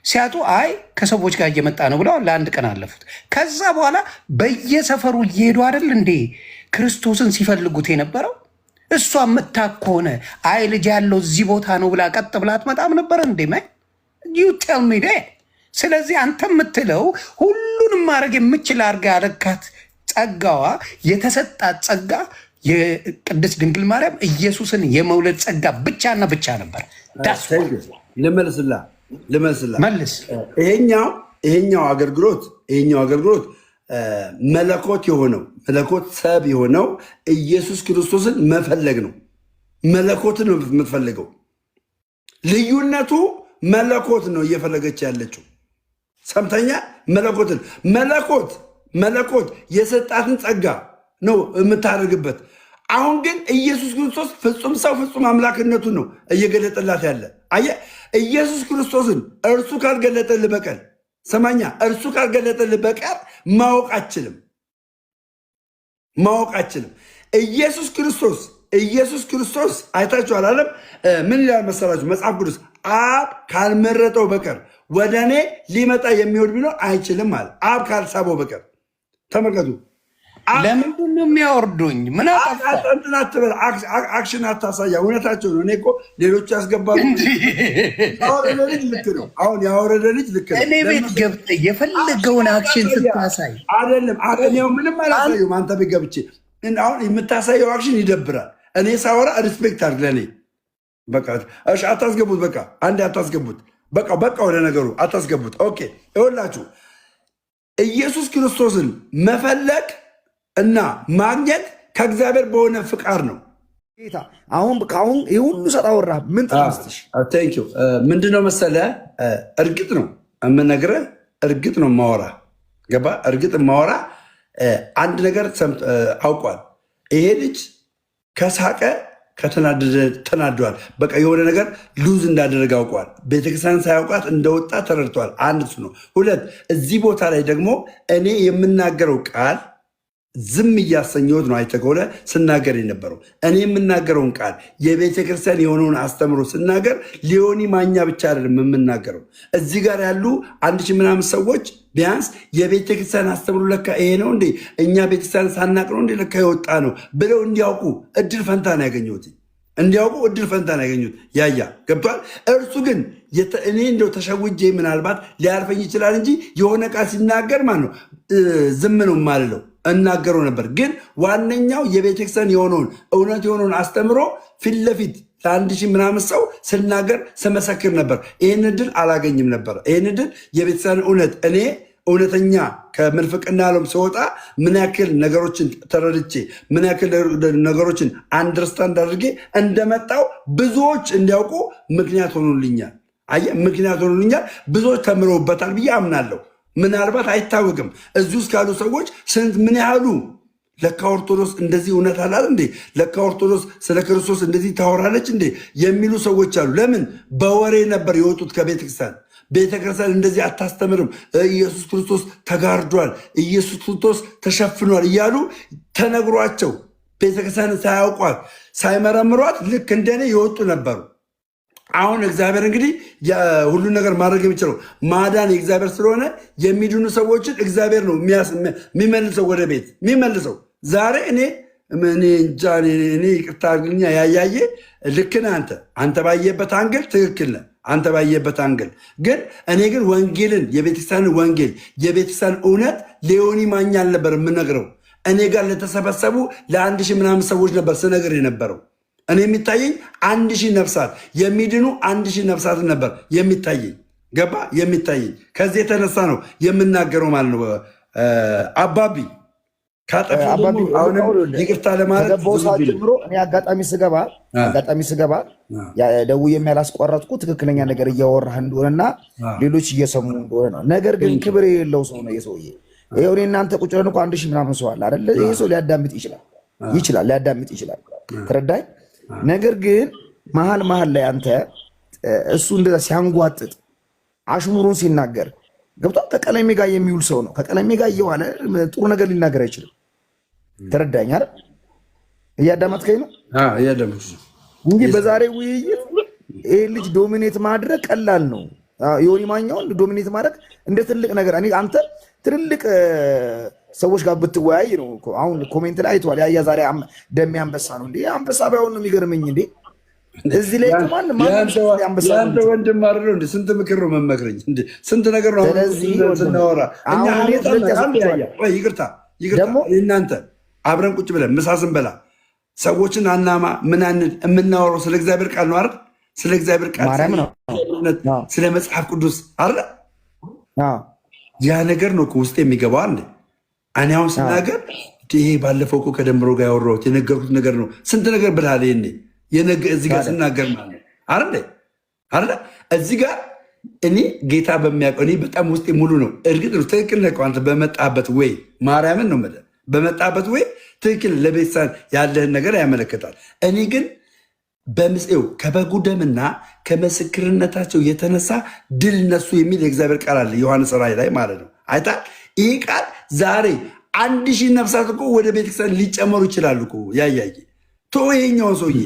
ሲያጡ አይ ከሰዎች ጋር እየመጣ ነው ብለው ለአንድ ቀን አለፉት። ከዛ በኋላ በየሰፈሩ እየሄዱ አይደል እንዴ ክርስቶስን ሲፈልጉት የነበረው? እሷ የምታክ ከሆነ አይ ልጅ ያለው እዚህ ቦታ ነው ብላ ቀጥ ብላ አትመጣም ነበር እንዴ? ዩቴልሚደ ስለዚህ አንተ የምትለው ሁሉንም ማድረግ የምችል አድርጋ ያለካት ጸጋዋ የተሰጣት ጸጋ የቅድስት ድንግል ማርያም ኢየሱስን የመውለድ ጸጋ ብቻና ብቻ ነበር። ልመልስላ መልስ። ይሄኛው አገልግሎት መለኮት ሰብ የሆነው ኢየሱስ ክርስቶስን መፈለግ ነው። መለኮትን ነው የምትፈልገው። ልዩነቱ መለኮት ነው እየፈለገች ያለችው። ሰምተኛ መለኮት የሰጣትን ጸጋ ነው የምታደርግበት። አሁን ግን ኢየሱስ ክርስቶስ ፍጹም ሰው ፍጹም አምላክነቱ ነው እየገለጠላት ያለ። አየህ፣ ኢየሱስ ክርስቶስን እርሱ ካልገለጠልህ በቀር ማወቅ አችልም። ኢየሱስ ክርስቶስ አይታችኋል አለም ምን ይላል መሰላችሁ? መጽሐፍ ቅዱስ አብ ካልመረጠው በቀር ወደ እኔ ሊመጣ የሚወድ ቢኖር አይችልም አለ። አብ ካልሳበው በቀር ተመልከቱ። ለምንድን ነው የሚያወርዱኝ? ምን እንትን አትበል፣ አክሽን አታሳያ። እውነታቸው ነው። እኔ እኮ ሌሎቹ ያስገባሉ። ያወረደ ልጅ ልክ ነው። አሁን ያወረደ ልጅ ልክ ነው። እኔ ቤት ገብተህ የፈለገውን አክሽን ስታሳይ አይደለም አቅኔው ምንም አላሳየውም። አንተ ቤት ገብቼ አሁን የምታሳየው አክሽን ይደብራል። እኔ ሳወራ ሪስፔክት አድርግ ለእኔ። በቃ እሺ፣ አታስገቡት። በቃ አንዴ አታስገቡት። በቃ ወደ ነገሩ አታስገቡት። ኦኬ፣ ይኸውላችሁ ኢየሱስ ክርስቶስን መፈለግ እና ማግኘት ከእግዚአብሔር በሆነ ፍቃድ ነው። ጌታ አሁን ይህ ሁሉ ሰጥ አወራ። ምን ትመስልሽ? ምንድነው መሰለ፣ እርግጥ ነው የምነግርህ፣ እርግጥ ነው ማወራ ገባ። እርግጥ ማወራ አንድ ነገር አውቋል። ይሄ ልጅ ከሳቀ ከተናደደ ተናደዋል። በቃ የሆነ ነገር ሉዝ እንዳደረገ አውቋል። ቤተክርስቲያን ሳያውቃት እንደወጣ ተረድቷል። አንድ እሱ ነው። ሁለት እዚህ ቦታ ላይ ደግሞ እኔ የምናገረው ቃል ዝም እያሰኘሁት ነው። አይተህ ከሆነ ስናገር የነበረው እኔ የምናገረውን ቃል የቤተ ክርስቲያን የሆነውን አስተምሮ ስናገር ሊዮኒ ማኛ ብቻ አይደለም የምናገረው። እዚህ ጋር ያሉ 1000 ምናምን ሰዎች ቢያንስ የቤተ ክርስቲያን አስተምሮ ለካ ይሄ ነው እንዴ፣ እኛ ቤተክርስቲያን ሳናቅ ነው እንዴ ለካ የወጣ ነው ብለው እንዲያውቁ እድል ፈንታ ነው ያገኘሁት። ያያ ገብቷል። እርሱ ግን እኔ እንደው ተሸውጄ ምናልባት ሊያልፈኝ ይችላል እንጂ የሆነ ቃል ሲናገር ማለት ነው ዝም ነው የማልለው፣ እናገረው ነበር። ግን ዋነኛው የቤተክርስቲያን የሆነውን እውነት የሆነውን አስተምሮ ፊት ለፊት ለ1000 ምናምን ሰው ስናገር ስመሰክር ነበር። ይህን እድል አላገኝም ነበር። ይህን እድል የቤተክርስቲያን እውነት እኔ እውነተኛ ከምንፍቅና ዓለም ስወጣ ምን ያክል ነገሮችን ተረድቼ ምን ያክል ነገሮችን አንደርስታንድ አድርጌ እንደመጣው ብዙዎች እንዲያውቁ ምክንያት ሆኖልኛል። ብዙዎች ተምረውበታል ብዬ አምናለሁ። ምናልባት አይታወቅም። እዚህ ውስጥ ካሉ ሰዎች ስንት ምን ያህሉ ለካ ኦርቶዶክስ እንደዚህ እውነት አላት እንዴ፣ ለካ ኦርቶዶክስ ስለ ክርስቶስ እንደዚህ ታወራለች እንዴ የሚሉ ሰዎች አሉ። ለምን በወሬ ነበር የወጡት ከቤተክርስቲያን። ቤተክርስቲያን እንደዚህ አታስተምርም፣ ኢየሱስ ክርስቶስ ተጋርዷል፣ ኢየሱስ ክርስቶስ ተሸፍኗል እያሉ ተነግሯቸው ቤተክርስቲያን ሳያውቋት ሳይመረምሯት ልክ እንደኔ የወጡ ነበሩ። አሁን እግዚአብሔር እንግዲህ ሁሉን ነገር ማድረግ የሚችለው ማዳን የእግዚአብሔር ስለሆነ የሚድኑ ሰዎችን እግዚአብሔር ነው የሚመልሰው ወደ ቤት የሚመልሰው። ዛሬ እኔ ይቅርታ አድርግልኛ ያያየ ልክ ነህ አንተ ባየበት አንግል ትክክል ነህ። አንተ ባየበት አንግል ግን እኔ ግን ወንጌልን የቤተክርስቲያንን ወንጌል የቤተክርስቲያን እውነት ሌዮኒ ማኛ አልነበር የምነግረው። እኔ ጋር ለተሰበሰቡ ለ1000 ምናምን ሰዎች ነበር ስነግር የነበረው። እኔ የሚታየኝ 1000 ነፍሳት የሚድኑ 1000 ነፍሳትን ነበር የሚታየኝ። ገባ የሚታየኝ ከዚህ የተነሳ ነው የምናገረው ማለት ነው። አባቢ ካጠፊ አሁንም ይቅርታ ለማለት ጀምሮ እኔ አጋጣሚ ስገባ ደውዬም ያላስቆረጥኩ ትክክለኛ ነገር እያወራህ እንደሆነና ሌሎች እየሰሙ እንደሆነ ነው። ነገር ግን ክብር የሌለው ሰው ነው የሰውዬ። ይኸው እኔ እናንተ ቁጭ ብለን እኮ 1000 ምናምን ሰው አለ አይደለ? ይሄ ሰው ሊያዳምጥ ይችላል። ተረዳኝ። ነገር ግን መሀል ላይ አንተ እሱ እንደዛ ሲያንጓጥጥ አሽሙሩን ሲናገር ገብቷል። ከቀለሜ ጋር የሚውል ሰው ነው። ከቀለሜ ጋር እየዋለ ጥሩ ነገር ሊናገር አይችልም። ተረዳኝ አይደል? እያዳመጥከኝ ነው እንጂ በዛሬ ውይይት ይሄ ልጅ ዶሚኔት ማድረግ ቀላል ነው። ዮኒ ማኛውን ዶሚኔት ማድረግ እንደ ትልቅ ነገር አንተ ትልልቅ ሰዎች ጋር ብትወያይ ነው። አሁን ኮሜንት ላይ አይተዋል። ያያ ዛሬ ደሜ አንበሳ ነው እንዴ? አንበሳ ባይሆን ነው የሚገርመኝ እንዴ? እዚህ ላይ ያንተ ወንድም አይደለው እንዴ? ስንት ምክር ነው መመክረኝ እንዴ? ስንት ነገር ነው ስናወራ እኛ ይቅርታ እናንተ አብረን ቁጭ ብለን ምሳ ስንበላ ሰዎችን አናማ ምናንን የምናወራው ስለ እግዚአብሔር ቃል ነው አይደል? ስለ እግዚአብሔር ቃል ስለ መጽሐፍ ቅዱስ አይደል? ያ ነገር ነው ውስጥ የሚገባው አንዴ። እኔ አሁን ስናገር ይሄ ባለፈው እኮ ከደምሮ ጋር ያወራሁት የነገርኩት ነገር ነው። ስንት ነገር ብልሃል ይሄኔ እዚህ ጋር ስናገር ማለት አይደለ? እዚህ ጋር እኔ ጌታ በሚያውቀው እኔ በጣም ውስጤ ሙሉ ነው። እርግጥ ነው ትክክል ነህ አንተ በመጣበት ወይ ማርያምን ነው የምልህ በመጣበት ወይ ትክክል ለቤተሰብ ያለህን ነገር ያመለክታል። እኔ ግን በምስኤው ከበጉ ደምና ከመስክርነታቸው የተነሳ ድል ነሱ የሚል የእግዚአብሔር ቃል አለ ዮሐንስ ራእይ ላይ ማለት ነው። አይታ ይህ ቃል ዛሬ 1000 ነፍሳት እኮ ወደ ቤተክርስቲያን ሊጨመሩ ይችላሉ እኮ። ያያየ ቶ ይሄኛውን ሰውዬ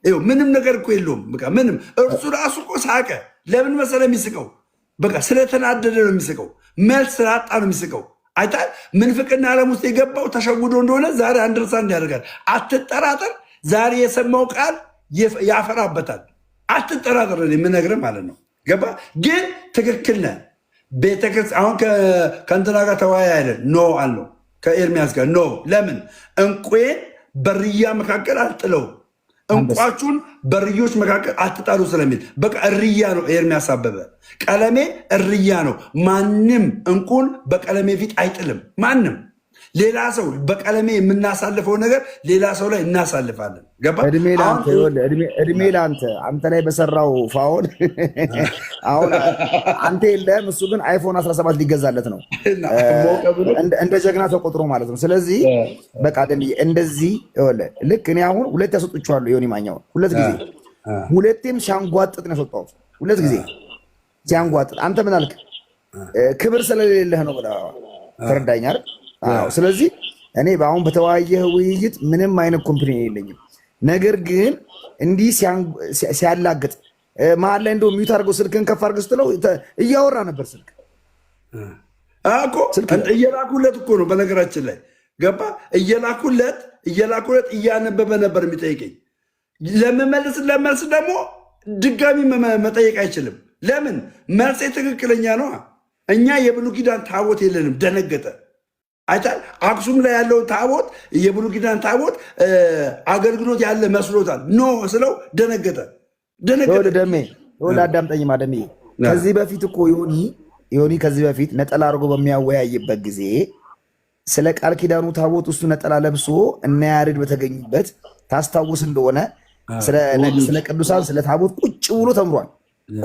ይኸው ምንም ነገር እኮ የለውም። በቃ ምንም እርሱ ራሱ እኮ ሳቀ። ለምን መሰለ የሚስቀው? በቃ ስለተናደደ ነው የሚስቀው። መልስ ስላጣ ነው የሚስቀው። አይታል ምንፍቅና ዓለም ውስጥ የገባው ተሸውዶ እንደሆነ ዛሬ አንደርስታንድ ያደርጋል። አትጠራጠር። ዛሬ የሰማው ቃል ያፈራበታል። አትጠራጠር የምነግርህ ማለት ነው። ገባ? ግን ትክክል ነህ። ቤተክርስቲያን አሁን ከእንትና ጋር ተወያይ አይደል? ኖ አለው ከኤርሚያስ ጋር ኖ። ለምን እንቁን በርያ መካከል አልጥለውም፣ እንቋቹን በርዮች መካከል አትጣሉ ስለሚል በቃ እርያ ነው። ኤርሚያስ አበበ ቀለሜ እርያ ነው። ማንም እንቁን በቀለሜ ፊት አይጥልም። ማንም ሌላ ሰው በቀለሜ የምናሳልፈው ነገር ሌላ ሰው ላይ እናሳልፋለን። ገባ? እድሜ ለአንተ አንተ ላይ በሰራው ፋውል አሁን አንተ የለህም፣ እሱ ግን አይፎን 17 ሊገዛለት ነው እንደ ጀግና ተቆጥሮ ማለት ነው። ስለዚህ በቃ እንደዚህ ልክ እኔ አሁን ሁለት ያስወጥቼዋለሁ። ዮኒ ማኛውን ሁለቴም ሲያንጓጥጥ ነው ያስወጣሁት። ሁለት ጊዜ ሲያንጓጥጥ አንተ ምን አልክ? ክብር ስለሌለህ ነው ብለህ ተረዳኝ አይደል? ስለዚህ እኔ በአሁን በተወያየህ ውይይት ምንም አይነት ኮምፕሌን የለኝም። ነገር ግን እንዲህ ሲያላግጥ መሀል ላይ እንደው ሚዩት አድርገው ስልክን ከፍ አድርገህ ስትለው እያወራ ነበር። ስልክ እየላኩለት እኮ ነው በነገራችን ላይ ገባ? እየላኩለት እያነበበ ነበር የሚጠይቀኝ። ለመልስ ደግሞ ድጋሚ መጠየቅ አይችልም። ለምን? መልሴ ትክክለኛ ነው። እኛ የብሉይ ኪዳን ታቦት የለንም። ደነገጠ። አይታል አክሱም ላይ ያለው ታቦት የብሉይ ኪዳን ታቦት አገልግሎት ያለ መስሎታል። ኖ ስለው ደነገጠ። ደሜ አዳምጠኝማ ደሜ። ከዚህ በፊት እኮ ዮኒ ከዚህ በፊት ነጠላ አድርጎ በሚያወያይበት ጊዜ ስለ ቃል ኪዳኑ ታቦት እሱ ነጠላ ለብሶ እነ ያሬድ በተገኙበት ታስታውስ እንደሆነ ስለ ቅዱሳን ስለ ታቦት ቁጭ ብሎ ተምሯል።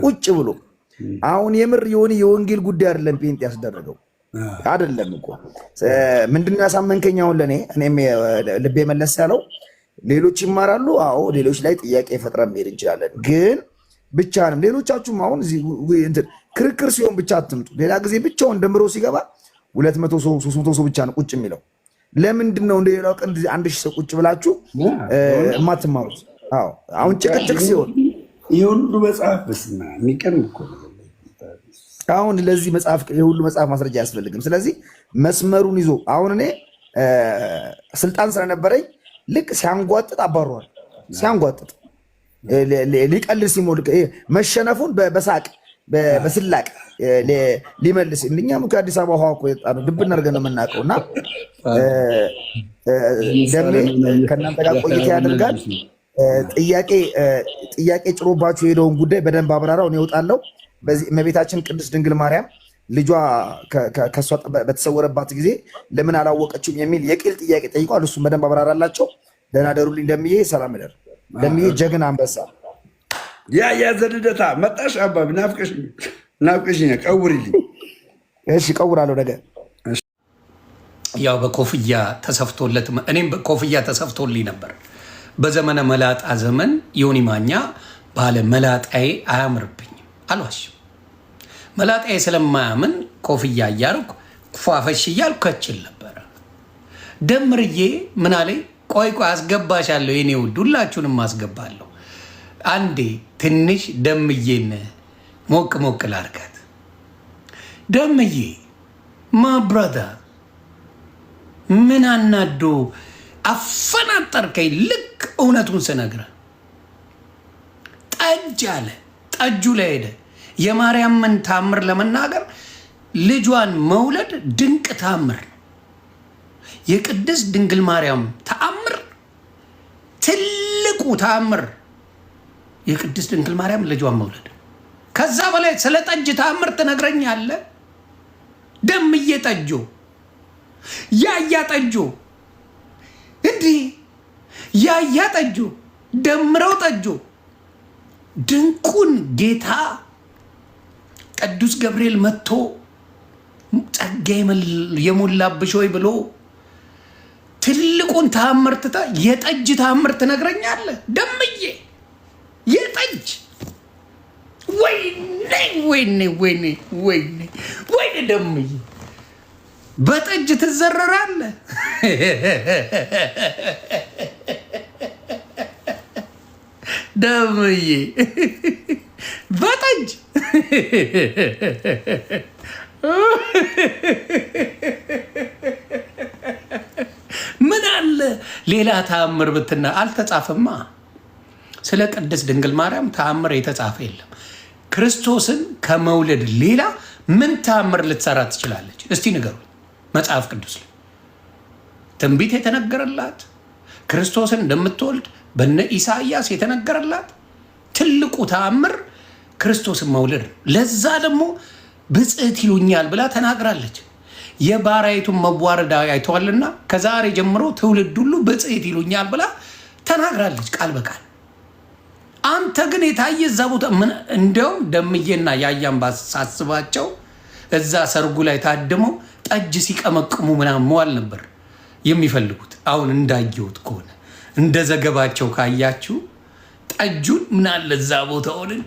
ቁጭ ብሎ አሁን የምር ዮኒ የወንጌል ጉዳይ አይደለም ጴንጤ ያስደረገው አይደለም እኮ ምንድነው ያሳመንከኝ? አሁን ለእኔ እኔም ልቤ መለስ ያለው ሌሎች ይማራሉ። አዎ ሌሎች ላይ ጥያቄ ፈጥረን መሄድ እንችላለን። ግን ብቻንም ሌሎቻችሁም አሁን ክርክር ሲሆን ብቻ አትምጡ። ሌላ ጊዜ ብቻውን ደምሮ ሲገባ 200 ሰው 300 ሰው ብቻ ነው ቁጭ የሚለው። ለምንድን ነው እንደሌላው ቀን 1000 ሰው ቁጭ ብላችሁ የማትማሩት? አሁን ጭቅጭቅ ሲሆን ይህ ሁሉ መጽሐፍ በስና የሚቀርም እኮ ነው። አሁን ለዚህ መጽሐፍ የሁሉ መጽሐፍ ማስረጃ አያስፈልግም። ስለዚህ መስመሩን ይዞ አሁን እኔ ስልጣን ስለነበረኝ ልክ ሲያንጓጥጥ አባሯል። ሲያንጓጥጥ ሊቀልል ሲሞል መሸነፉን በሳቅ በስላቅ ሊመልስ እኛም ከአዲስ አበባ ውሃ እኮ የወጣ ነው ድብን አድርገን ነው የምናውቀው። እና ደሜ ከእናንተ ጋር ቆይታ ያደርጋል። ጥያቄ ጭሮባችሁ የሄደውን ጉዳይ በደንብ አብራራው። እኔ እወጣለሁ። በዚህ እመቤታችን ቅድስት ድንግል ማርያም ልጇ ከሷ በተሰወረባት ጊዜ ለምን አላወቀችም የሚል የቂል ጥያቄ ጠይቋል። እሱም በደንብ አብራራላቸው። ደህና ደሩልኝ። ደምዬ ሰላም ደር። ደምዬ ጀግና አንበሳ ዘልደታ መጣሽ አባቢ ናፍቀሽኝ ቀውሪልኝ። እሺ ቀውራለሁ ነገ። ያው በኮፍያ ተሰፍቶለት እኔም በኮፍያ ተሰፍቶልኝ ነበር በዘመነ መላጣ ዘመን። ዮኒ ማኛ ባለ መላጣዬ አያምርብኝም አልዋሽም። መላጣዬ ስለማያምን ኮፍያ እያልኩ ፏፈሽ እያልኩ ከችል ነበረ። ደምርዬ ምን አለኝ? ቆይ አስገባሻለሁ የኔ ውድ፣ ሁላችሁንም አስገባለሁ። አንዴ ትንሽ ደምዬን ሞቅ ሞቅ ላርጋት። ደምዬ ማብራዳ ምን አናዶ አፈናጠርከኝ? ልክ እውነቱን ስነግረ ጠጅ አለ። ጠጁ ላይ ሄደ። የማርያምን ታምር ለመናገር ልጇን መውለድ ድንቅ ታምር ነው። የቅድስት ድንግል ማርያም ተአምር ትልቁ ተአምር የቅድስት ድንግል ማርያም ልጇን መውለድ። ከዛ በላይ ስለ ጠጅ ተአምር ትነግረኛለህ? ደምዬ ጠጆ፣ ያያ ጠጆ፣ እንዲህ ያያ ጠጆ፣ ደምረው ጠጆ ድንቁን ጌታ ቅዱስ ገብርኤል መጥቶ ጸጋ የሞላብሽ ሆይ ብሎ ትልቁን ተአምር ትተህ የጠጅ ተአምር ትነግረኛለህ? ደምዬ የጠጅ ወይኔ ወይኔ ወይኔ ወይኔ ወይኔ ደምዬ በጠጅ ትዘረራለ። ደምዬ በጠጅ ምን አለ ሌላ ተአምር ብትና አልተጻፈማ። ስለ ቅድስት ድንግል ማርያም ተአምር የተጻፈ የለም። ክርስቶስን ከመውለድ ሌላ ምን ተአምር ልትሰራ ትችላለች? እስቲ ንገሩ። መጽሐፍ ቅዱስ ላይ ትንቢት የተነገረላት ክርስቶስን እንደምትወልድ በነ ኢሳይያስ የተነገረላት ትልቁ ተአምር ክርስቶስን መውለድ ነው። ለዛ ደግሞ ብጽዕት ይሉኛል ብላ ተናግራለች። የባሪያይቱን መዋረድ አይተዋልና ከዛሬ ጀምሮ ትውልድ ሁሉ ብጽዕት ይሉኛል ብላ ተናግራለች ቃል በቃል። አንተ ግን የታየ እዛ ቦታ እንደውም ደምዬና ያያን ባሳስባቸው እዛ ሰርጉ ላይ ታድመው ጠጅ ሲቀመቅሙ ምናምን መዋል ነበር የሚፈልጉት። አሁን እንዳየሁት ከሆነ እንደ ዘገባቸው ካያችሁ ጠጁን ምናለ እዛ ቦታ ሆንን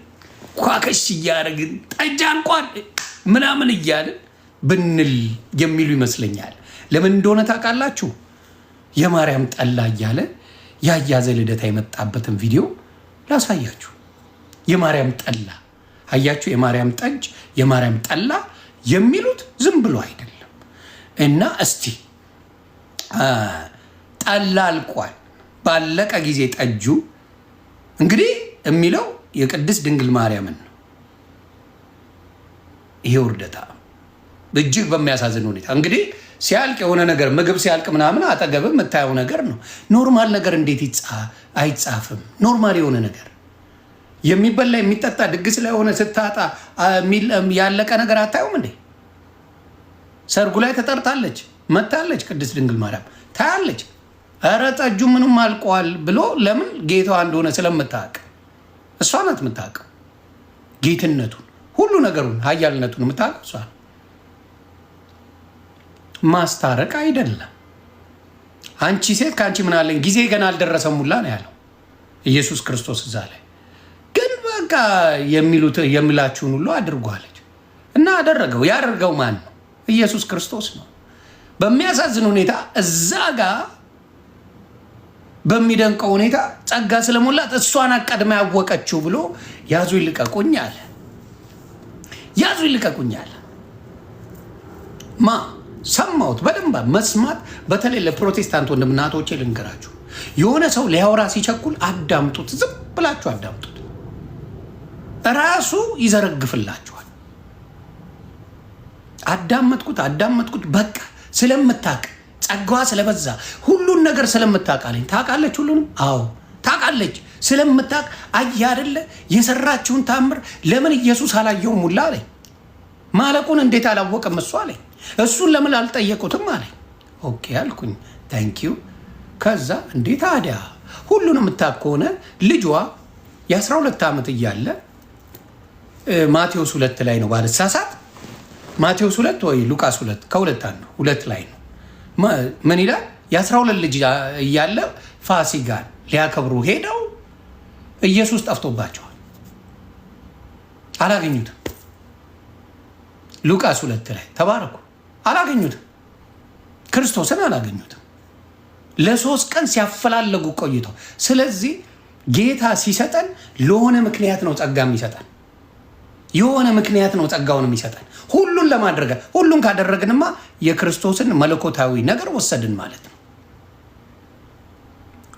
ኳከሽ እያደረግን ጠጅ አንቋን ምናምን እያልን ብንል የሚሉ ይመስለኛል። ለምን እንደሆነ ታውቃላችሁ? የማርያም ጠላ እያለ ያያዘ ልደታ የመጣበትን ቪዲዮ ላሳያችሁ። የማርያም ጠላ አያችሁ? የማርያም ጠጅ፣ የማርያም ጠላ የሚሉት ዝም ብሎ አይደለም። እና እስቲ ጠላ አልቋል። ባለቀ ጊዜ ጠጁ እንግዲህ የሚለው የቅድስት ድንግል ማርያምን ነው። ይሄ ውርደታ እጅግ በሚያሳዝን ሁኔታ እንግዲህ ሲያልቅ የሆነ ነገር ምግብ ሲያልቅ ምናምን አጠገብ የምታየው ነገር ነው። ኖርማል ነገር እንዴት አይጻፍም? ኖርማል የሆነ ነገር የሚበላ የሚጠጣ ድግስ ላይ ሆነ ስታጣ ያለቀ ነገር አታዩም እንዴ? ሰርጉ ላይ ተጠርታለች መታለች ቅድስት ድንግል ማርያም ታያለች። ኧረ ጠጁ ምንም አልቋል ብሎ ለምን? ጌታዋ እንደሆነ ስለምታውቅ እሷ ናት የምታውቀው ጌትነቱን ሁሉ ነገሩን ኃያልነቱን የምታውቀው እሷ። ማስታረቅ አይደለም። አንቺ ሴት ከአንቺ ምን አለኝ ጊዜ ገና አልደረሰም ሁላ ነው ያለው ኢየሱስ ክርስቶስ። እዛ ላይ ግን በቃ የሚላችሁን ሁሉ አድርጓለች እና አደረገው። ያደርገው ማን ነው? ኢየሱስ ክርስቶስ ነው። በሚያሳዝን ሁኔታ እዛ ጋር በሚደንቀው ሁኔታ ጸጋ ስለሞላት እሷን አቀድማ ያወቀችው ብሎ ያዙ ይልቀቁኝ አለ። ያዙ ይልቀቁኝ አለ። ሰማሁት በደንብ መስማት። በተለይ ለፕሮቴስታንት ወንድምና እህቶቼ ልንገራችሁ፣ የሆነ ሰው ሊያወራ ሲቸኩል አዳምጡት፣ ዝም ብላችሁ አዳምጡት። ራሱ ይዘረግፍላችኋል። አዳመጥኩት በቃ ስለምታቅ ጸጋዋ ስለበዛ ሁሉን ነገር ስለምታቅ አለኝ። ታውቃለች፣ ሁሉንም አዎ ታውቃለች። ስለምታቅ አየህ አይደለ የሰራችውን ታምር ለምን ኢየሱስ አላየውም ሁላ አለኝ። ማለቁን እንዴት አላወቀም እሱ አለኝ። እሱን ለምን አልጠየቁትም አለኝ። ኦኬ አልኩኝ፣ ታንኪዩ። ከዛ እንዴ ታዲያ ሁሉን የምታውቅ ከሆነ ልጇ የ12 ዓመት እያለ ማቴዎስ 2 ላይ ነው ባልሳሳት፣ ማቴዎስ 2 ወይ ሉቃስ 2 ከሁለት አንዱ 2 ላይ ነው። ምን ይላል? የ12 ልጅ እያለ ፋሲካን ሊያከብሩ ሄደው ኢየሱስ ጠፍቶባቸዋል፣ አላገኙትም። ሉቃስ 2 ላይ ተባረኩ፣ አላገኙትም። ክርስቶስን አላገኙትም። ለ3 ቀን ሲያፈላለጉ ቆይተው። ስለዚህ ጌታ ሲሰጠን ለሆነ ምክንያት ነው ጸጋ የሚሰጠን፣ የሆነ ምክንያት ነው ጸጋውን የሚሰጠን። ሁሉን ለማድረግ ሁሉን ካደረግንማ የክርስቶስን መለኮታዊ ነገር ወሰድን ማለት ነው።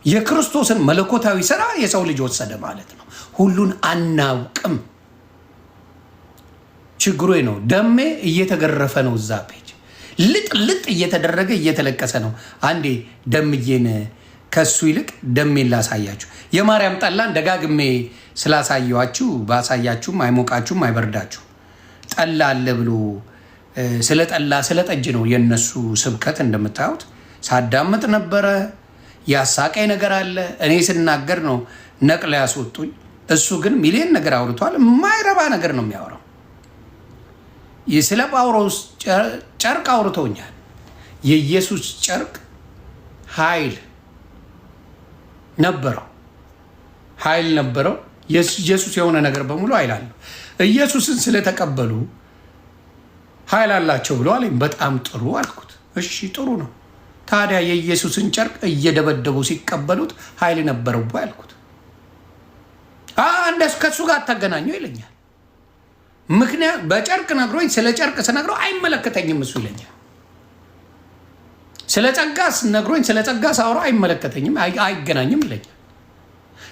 የክርስቶስን መለኮታዊ ስራ የሰው ልጅ ወሰደ ማለት ነው። ሁሉን አናውቅም። ችግሩ ነው። ደሜ እየተገረፈ ነው። እዛ ፔጅ ልጥ እየተደረገ እየተለቀሰ ነው። አንዴ ደምዬን ከሱ ይልቅ ደሜን ላሳያችሁ። የማርያም ጠላን ደጋግሜ ስላሳያችሁ ባሳያችሁም አይሞቃችሁም አይበርዳችሁ። ጠላ አለ ብሎ ስለ ጠላ ስለ ጠጅ ነው የነሱ ስብከት። እንደምታዩት ሳዳምጥ ነበረ። ያሳቀኝ ነገር አለ። እኔ ስናገር ነው ነቅለ ያስወጡኝ። እሱ ግን ሚሊዮን ነገር አውርቷል። የማይረባ ነገር ነው የሚያወራው። ስለ ጳውሎስ ጨርቅ አውርተውኛል። የኢየሱስ ጨርቅ ኃይል ነበረው፣ ኃይል ነበረው። ኢየሱስ የሆነ ነገር በሙሉ ኃይል አለው። ኢየሱስን ስለተቀበሉ ኃይል አላቸው ብሎ አለኝ። በጣም ጥሩ አልኩት። እሺ ጥሩ ነው። ታዲያ የኢየሱስን ጨርቅ እየደበደቡ ሲቀበሉት ኃይል ነበረው አልኩት። እንደሱ ከሱ ጋር አታገናኘው ይለኛል። ምክንያት በጨርቅ ነግሮኝ ስለ ጨርቅ ስነግረው አይመለከተኝም እሱ ይለኛል። ስለ ጸጋ ነግሮኝ ስለ ጸጋ ሳወራው አይመለከተኝም፣ አይገናኝም ይለኛል።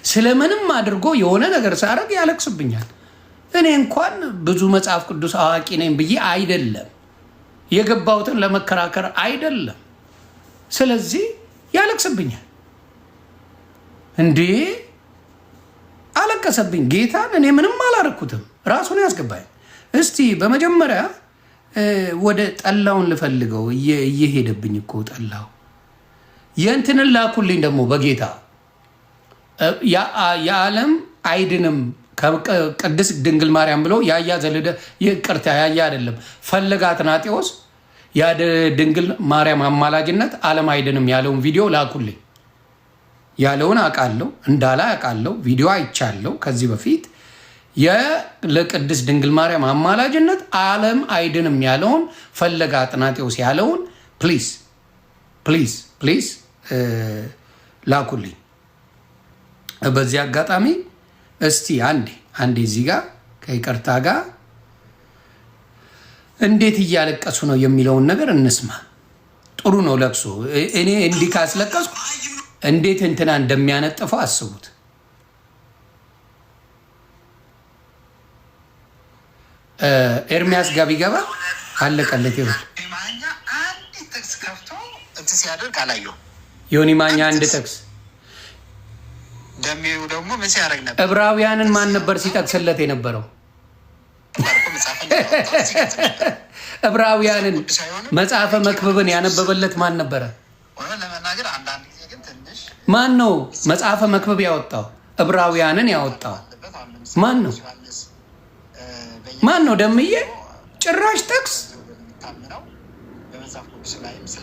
ስለምንም አድርጎ የሆነ ነገር ሳደርግ ያለቅስብኛል። እኔ እንኳን ብዙ መጽሐፍ ቅዱስ አዋቂ ነኝ ብዬ አይደለም የገባሁትን ለመከራከር አይደለም። ስለዚህ ያለቅስብኛል። እንዴ አለቀሰብኝ ጌታን። እኔ ምንም አላረኩትም፣ ራሱን ያስገባኝ። እስቲ በመጀመሪያ ወደ ጠላውን ልፈልገው፣ እየሄደብኝ እኮ ጠላው። የእንትንን ላኩልኝ ደግሞ በጌታ የዓለም አይድንም ቅድስት ድንግል ማርያም ብሎ ያያ ዘልደ ይቅርታ፣ ያያ አይደለም ፈለገ አትናቴዎስ ድንግል ማርያም አማላጅነት ዓለም አይድንም ያለውን ቪዲዮ ላኩልኝ። ያለውን አውቃለሁ እንዳላ አውቃለሁ፣ ቪዲዮ አይቻለሁ ከዚህ በፊት። ለቅድስት ድንግል ማርያም አማላጅነት ዓለም አይድንም ያለውን ፈለገ አትናቴዎስ ያለውን ፕሊዝ ፕሊዝ ፕሊዝ ላኩልኝ። በዚህ አጋጣሚ እስቲ አንዴ እዚህ ጋር ከይቅርታ ጋር እንዴት እያለቀሱ ነው የሚለውን ነገር እንስማ። ጥሩ ነው ለቅሶ። እኔ እንዲህ ካስለቀስኩ እንዴት እንትና እንደሚያነጥፈው አስቡት። ኤርሚያስ ጋር ቢገባ አለቀለት። ዮኒ ማኛ አንድ ጥቅስ ደሜው ደግሞ ምን ሲያደርግ ነበር? ዕብራውያንን ማን ነበር ሲጠቅስለት የነበረው? ዕብራውያንን መጽሐፈ መክብብን ያነበበለት ማን ነበረ? ማን ነው መጽሐፈ መክብብ ያወጣው? ዕብራውያንን ያወጣው ማን ነው? ማን ነው? ደምዬ ጭራሽ ጥቅስ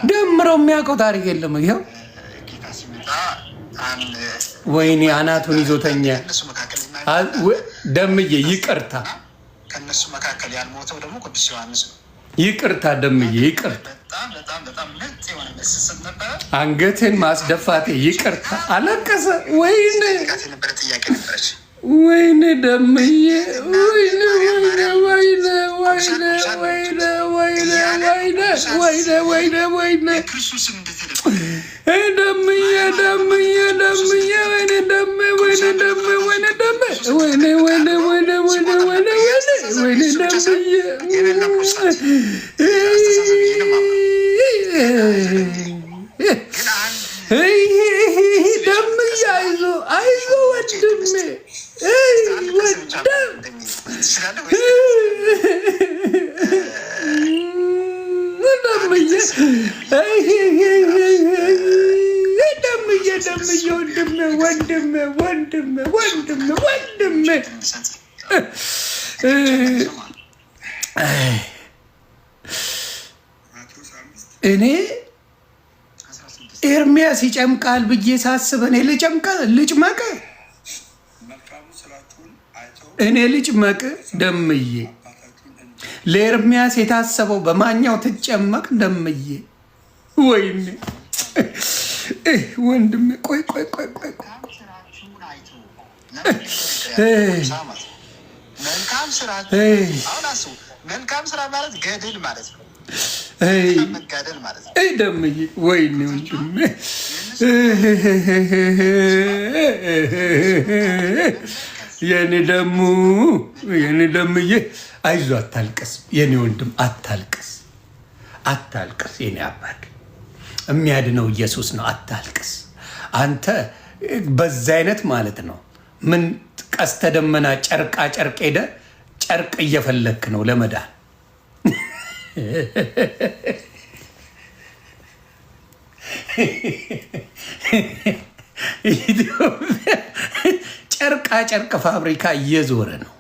ደምረው የሚያውቀው ታሪክ የለም። ይኸው ወይኔ አናቱን ይዞተኛ። ደምዬ ይቅርታ፣ ከነሱ መካከል ያልሞተው ደግሞ ቅዱስ ዮሐንስ ነው። ይቅርታ ደምዬ ይቅርታ፣ አንገትን ማስደፋቴ ይቅርታ። አለቀሰ። ወይኔ ወይኔ ደምዬ ወይኔ ወይኔ ወይኔ ወይኔ ወይኔ ወይኔ ወይኔ ወይኔ ወይኔ ደምዬ ደምዬ ደምዬ ወይኔ ደሜ ወይኔ ደሜ ወይኔ ደሜ ወይኔ ወይኔ ወይኔ ወይኔ ወይኔ ወይኔ ደምዬ ደምዬ አይዞ አይዞ ወንድሜ ወንድሜ እኔ ኤርሚያስ ይጨምቃል ብዬ ሳስብ እኔ ልጭመቅ እኔ ልጭመቅ ደምዬ ለኤርሚያስ የታሰበው በማኛው ትጨመቅ ደምዬ ወይኔ ወንድሜ ቆይ መልካም ስራ ማለት ገድል ማለት ነው። መጋደል ማለት ነው። ደምዬ ወይኔ ወንድሜ የኔ ደምዬ አይዞ አታልቅስ የኔ ወንድም አታልቅስ የኔ አባት የሚያድነው ኢየሱስ ነው። አታልቅስ አንተ በዛ አይነት ማለት ነው። ምን ቀስተ ደመና ጨርቃ ጨርቅ ሄደ ጨርቅ እየፈለክ ነው ለመዳን ኢትዮጵያ ጨርቃ ጨርቅ ፋብሪካ እየዞረ ነው።